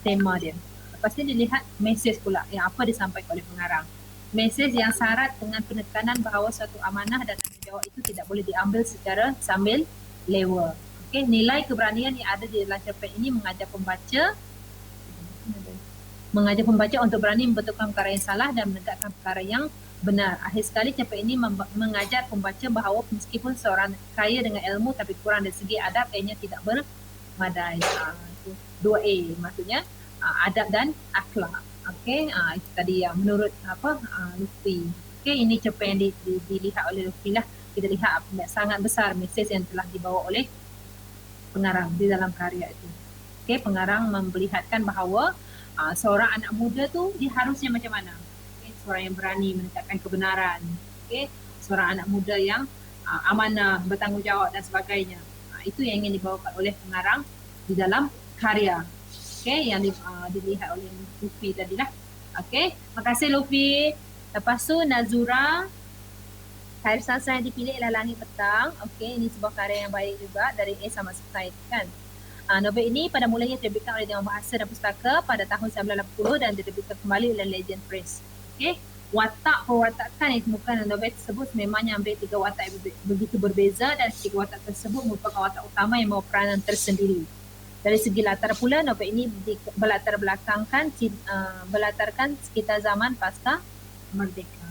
tema dia. Lepas ni dilihat mesej pula yang apa disampaikan oleh pengarang. Mesej yang syarat dengan penekanan bahawa suatu amanah dan tanggungjawab itu tidak boleh diambil secara sambil lewa. Okey, nilai keberanian yang ada di dalam cerpen ini mengajak pembaca untuk berani membetulkan perkara yang salah dan menegakkan perkara yang benar. Akhir sekali cerpen ini mengajar pembaca bahawa meskipun seorang kaya dengan ilmu tapi kurang dari segi adab, ianya tidak bermadai. 2A maksudnya adab dan akhlak. Okey, itu tadi yang menurut Lutfi. Okey, ini cerpen yang dilihat oleh Lutfi lah. Kita lihat sangat besar mesej yang telah dibawa oleh pengarang di dalam karya itu. Okey, pengarang memperlihatkan bahawa seorang anak muda tu dia harusnya macam mana? Okay, seorang yang berani menegakkan kebenaran. Okey, seorang anak muda yang amanah, bertanggungjawab dan sebagainya. Itu yang ingin dibawakan oleh pengarang di dalam karya. Okey, yang dilihat oleh Lutfi tadilah. Okey, makasih Lutfi. Lepas tu Nazura, karya sastra yang dipilih ialah Langit Petang. Okey, ini sebuah karya yang baik juga dari A. Samad Said kan. Novel ini pada mulanya terbitkan oleh Dewan Bahasa dan Pustaka pada tahun 1980 dan diterbitkan kembali oleh Legend Press. Okey, watak perwatakan yang ditemukan dalam novel tersebut sememangnya ambil 3 watak yang begitu berbeza dan 3 watak tersebut merupakan watak utama yang membawa peranan tersendiri. Dari segi latar pula, novel ini berlatarkan sekitar zaman pasca merdeka.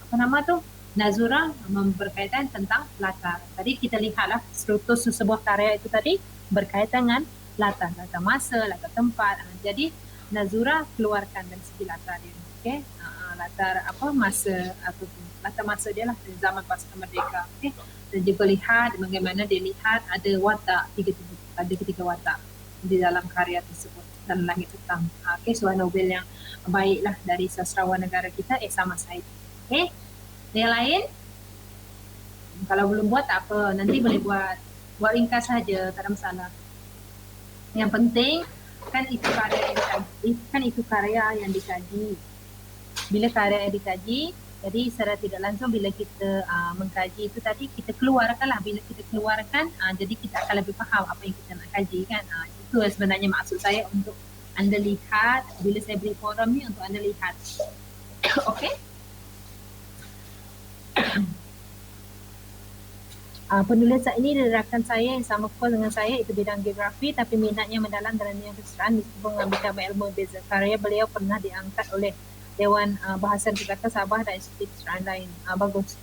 Apa nama tu? Nazura berkaitan tentang latar. Tadi kita lihatlah struktur sebuah karya itu tadi berkaitan dengan latar masa, latar tempat. Jadi Nazura keluarkan dari segi latar dia. Okey, latar masa dia lah dari zaman pasca merdeka. Okey, dan juga lihat bagaimana dia lihat ada watak ketiga watak di dalam karya tersebut dalam Langit Petang. Okey, sebuah novel yang baiklah dari sastrawan negara kita Ehsan Said. Okey, yang lain kalau belum buat tak apa, nanti boleh buat ringkas saja, tak ada masalah. Yang penting kan itu karya yang dikaji. Bila karya yang dikaji, jadi secara tidak langsung bila kita mengkaji itu tadi, kita keluarkanlah. Bila kita keluarkan, jadi kita akan lebih faham apa yang kita nak kaji kan. Itu sebenarnya maksud saya untuk anda lihat, bila saya beri forum ni untuk anda lihat. Okey? Penulis ini adalah rakan saya yang sama kos dengan saya, itu bidang geografi, tapi minatnya mendalam dalam bidang kesetaraan meskipun mengambil cabang ilmu berbeza. Karya beliau pernah diangkat oleh Dewan Bahasa Negara Sabah dan institusi kesetaraan lain. Bagus.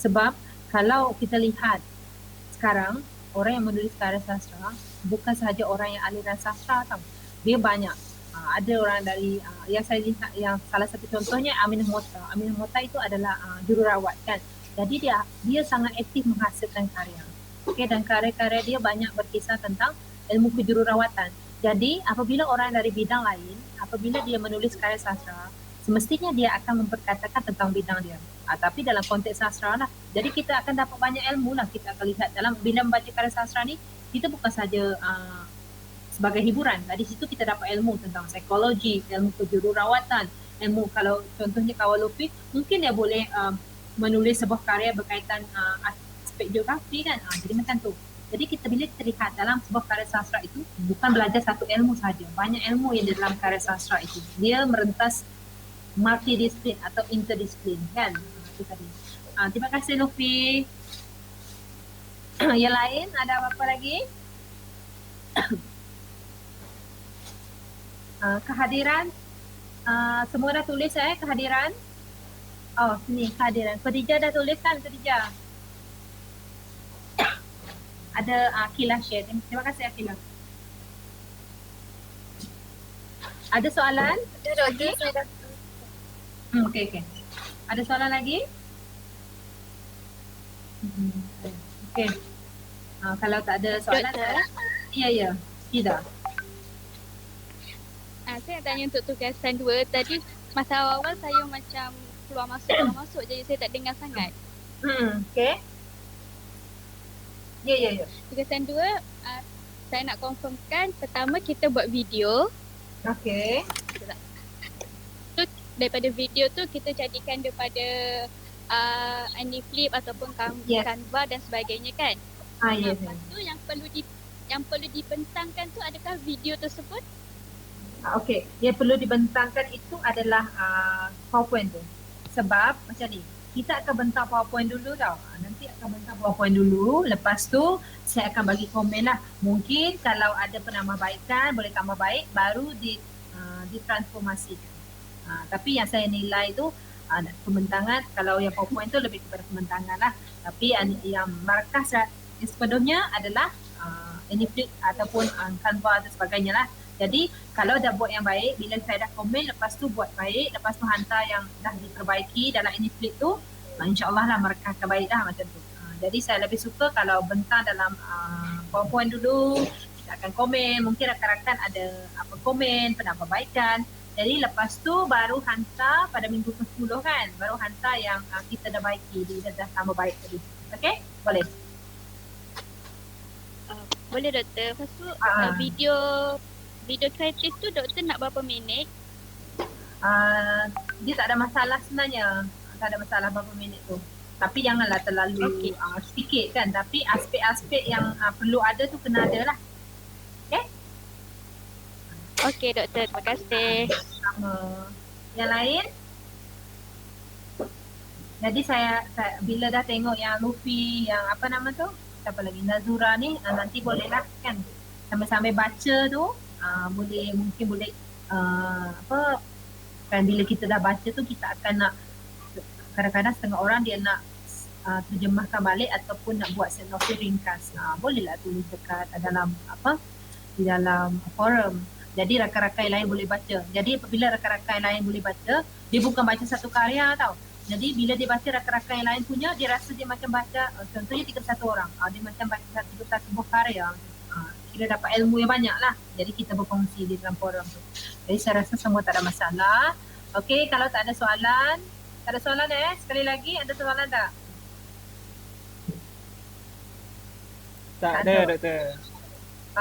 Sebab kalau kita lihat sekarang, orang yang menulis karya sastra bukan sahaja orang yang aliran sastra tau. Dia banyak. Ada orang dari yang saya lihat, yang salah satu contohnya Aminah Mota. Aminah Mota itu adalah jururawat kan. Jadi dia sangat aktif menghasilkan karya. Okey, dan karya-karya dia banyak berkisah tentang ilmu kejururawatan. Jadi apabila orang dari bidang lain, apabila dia menulis karya sastra, semestinya dia akan memperkatakan tentang bidang dia. Tapi dalam konteks sastra lah. Jadi kita akan dapat banyak ilmu lah. Kita akan lihat dalam bila membaca karya sastra ni, kita bukan saja sebagai hiburan. Dari situ kita dapat ilmu tentang psikologi, ilmu kejururawatan, ilmu kalau contohnya Kawal Lutfi, mungkin dia boleh menulis sebuah karya berkaitan aspek geografi kan. Jadi macam tu. Jadi bila kita lihat dalam sebuah karya sastra itu, bukan belajar satu ilmu saja. Banyak ilmu yang di dalam karya sastra itu. Dia merentas multidisiplin atau interdisiplin kan. Itu tadi. Terima kasih Lutfi. Yang lain ada apa-apa lagi? Kehadiran semua dah tulis kehadiran. Oh, sini kehadiran. Khadijah dah tulis kan, Khadijah? Ada Akilah share. Terima kasih Akilah. Ada soalan? Ada doktor, saya dah. Okey. Ada soalan lagi? Okey. Kalau tak ada soalan, ya. Tidak. Saya nak tanya untuk tugasan 2. Tadi masa awal saya macam keluar masuk jadi saya tak dengar sangat. Okey. Ya. Tugasan 2, saya nak confirmkan pertama kita buat video. Okey. Tu daripada video tu kita jadikan daripada Aniflip ataupun Canva dan sebagainya kan. Ya. Lepas tu yang perlu dibentangkan tu adakah video tersebut? Okey, yang perlu dibentangkan itu adalah PowerPoint tu. Sebab macam ni, kita akan bentang PowerPoint dulu tau. Nanti akan bentang PowerPoint dulu, lepas tu saya akan bagi komen lah. Mungkin kalau ada penambahbaikan, boleh tambah baik, baru ditransformasikan. Tapi yang saya nilai tu pembentangan, kalau yang PowerPoint tu lebih kepada pembentangan lah. Tapi yang markas yang sepenuhnya adalah Aniflip ataupun Canva dan sebagainya lah. Jadi kalau dah buat yang baik, bila saya dah komen, lepas tu buat baik, lepas tu hantar yang dah diperbaiki dalam Aniflip tu, insyaAllah lah markah akan baik dah macam tu. Jadi saya lebih suka kalau bentang dalam PowerPoint dulu, kita akan komen, mungkin rakan-rakan ada apa komen, penambahbaikan. Jadi lepas tu baru hantar pada minggu ke-10 kan, baru hantar yang kita dah baiki, dia dah tambah baik tadi. Okey? Boleh? Boleh doktor. Lepas tu video kreatif tu doktor nak berapa minit? Dia tak ada masalah sebenarnya. Tak ada masalah berapa minit tu. Tapi janganlah terlalu sedikit kan. Tapi aspek-aspek yang perlu ada tu kena ada lah. Okay? Okey doktor, terima kasih. Sama. Yang lain? Jadi saya bila dah tengok yang Luffy, yang apa nama tu, siapa lagi, Nazura ni, nanti bolehlah kan sambil-sambil baca tu, mungkin boleh apa kan, bila kita dah baca tu kita akan nak, kadang-kadang setengah orang dia nak terjemahkan balik ataupun nak buat synopsis ringkas. Bolehlah tulis dekat dalam apa, di dalam forum. Jadi rakan-rakan lain boleh baca. Jadi apabila rakan-rakan lain boleh baca, dia bukan baca satu karya tau. Jadi bila dia baca rakan-rakan yang lain punya, dia rasa dia macam baca, contohnya 31 orang, dia macam baca satu buah karya. Kira dapat ilmu yang banyak lah. Jadi kita berkongsi di dalam forum tu. Jadi saya rasa semua tak ada masalah. Okey, kalau tak ada soalan, sekali lagi ada soalan tak? Tak ada, Doktor.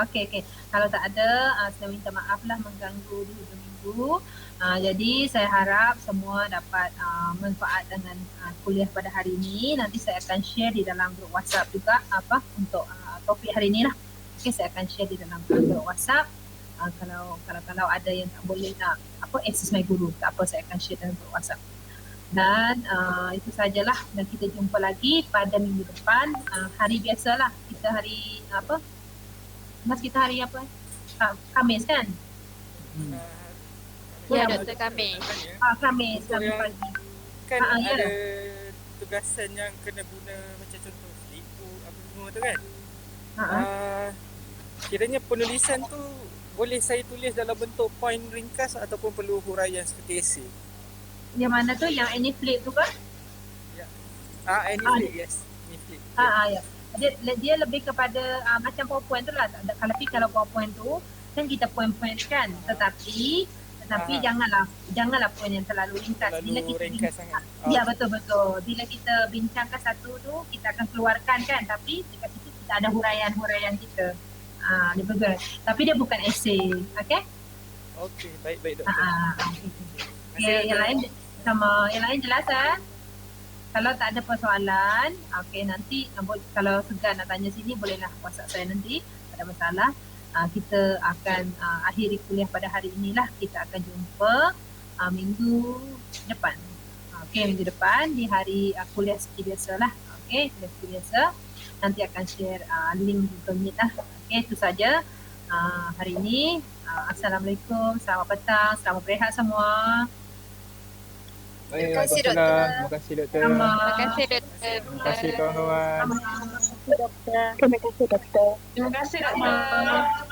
Okey. Kalau tak ada, saya minta maaf lah mengganggu di hujung minggu. Jadi saya harap semua dapat manfaat dengan kuliah pada hari ini. Nanti saya akan share di dalam grup WhatsApp juga untuk topik hari ini lah. Okey, saya akan share di dalam grup WhatsApp. Kalau ada yang tak boleh nak access my guru, tak apa, saya akan share dalam grup WhatsApp. Dan itu sajalah, dan kita jumpa lagi pada minggu depan, hari biasalah. Kita hari kita hari apa? Khamis kan? Ya, Doktor Kamis. Khamis yang pagi. Kan ya. ada tugasan yang kena guna macam contoh flipbook apa semua tu kan. Kiranya penulisan tu boleh saya tulis dalam bentuk poin ringkas ataupun perlu huraian seperti esei? Yang mana tu? Yang any flip tu kan? Ya. Any flip, yes. Any flip. Ya. Dia lebih kepada macam PowerPoint tu lah. Kalau PowerPoint tu kan kita point-point kan, tetapi janganlah poin yang terlalu ringkas. Bila kita ringkas sangat. Ya, betul. Bila kita bincangkan satu tu, kita akan keluarkan kan, tapi dekat situ kita ada huraian kita. Dia bagus. Tapi dia bukan esei. Okey? Okey, baik Doktor. Okay, yang lain jelas kan? Kalau tak ada persoalan, okey, nanti kalau segan nak tanya sini, bolehlah WhatsApp saya nanti. Tak ada masalah. Kita akan akhiri kuliah pada hari inilah. Kita akan jumpa minggu depan. Okey, minggu depan di hari kuliah seperti biasalah. Okey, kuliah seperti biasa. Nanti akan share link Google Meet lah. Okey, itu saja hari ini. Assalamualaikum, selamat petang, selamat berehat semua. Terima kasih Doktor. Terima kasih Doktor. Terima kasih, Doktor. Terima kasih kawan-kawan. Terima kasih doktor. Terima kasih doktor. Terima kasih doktor.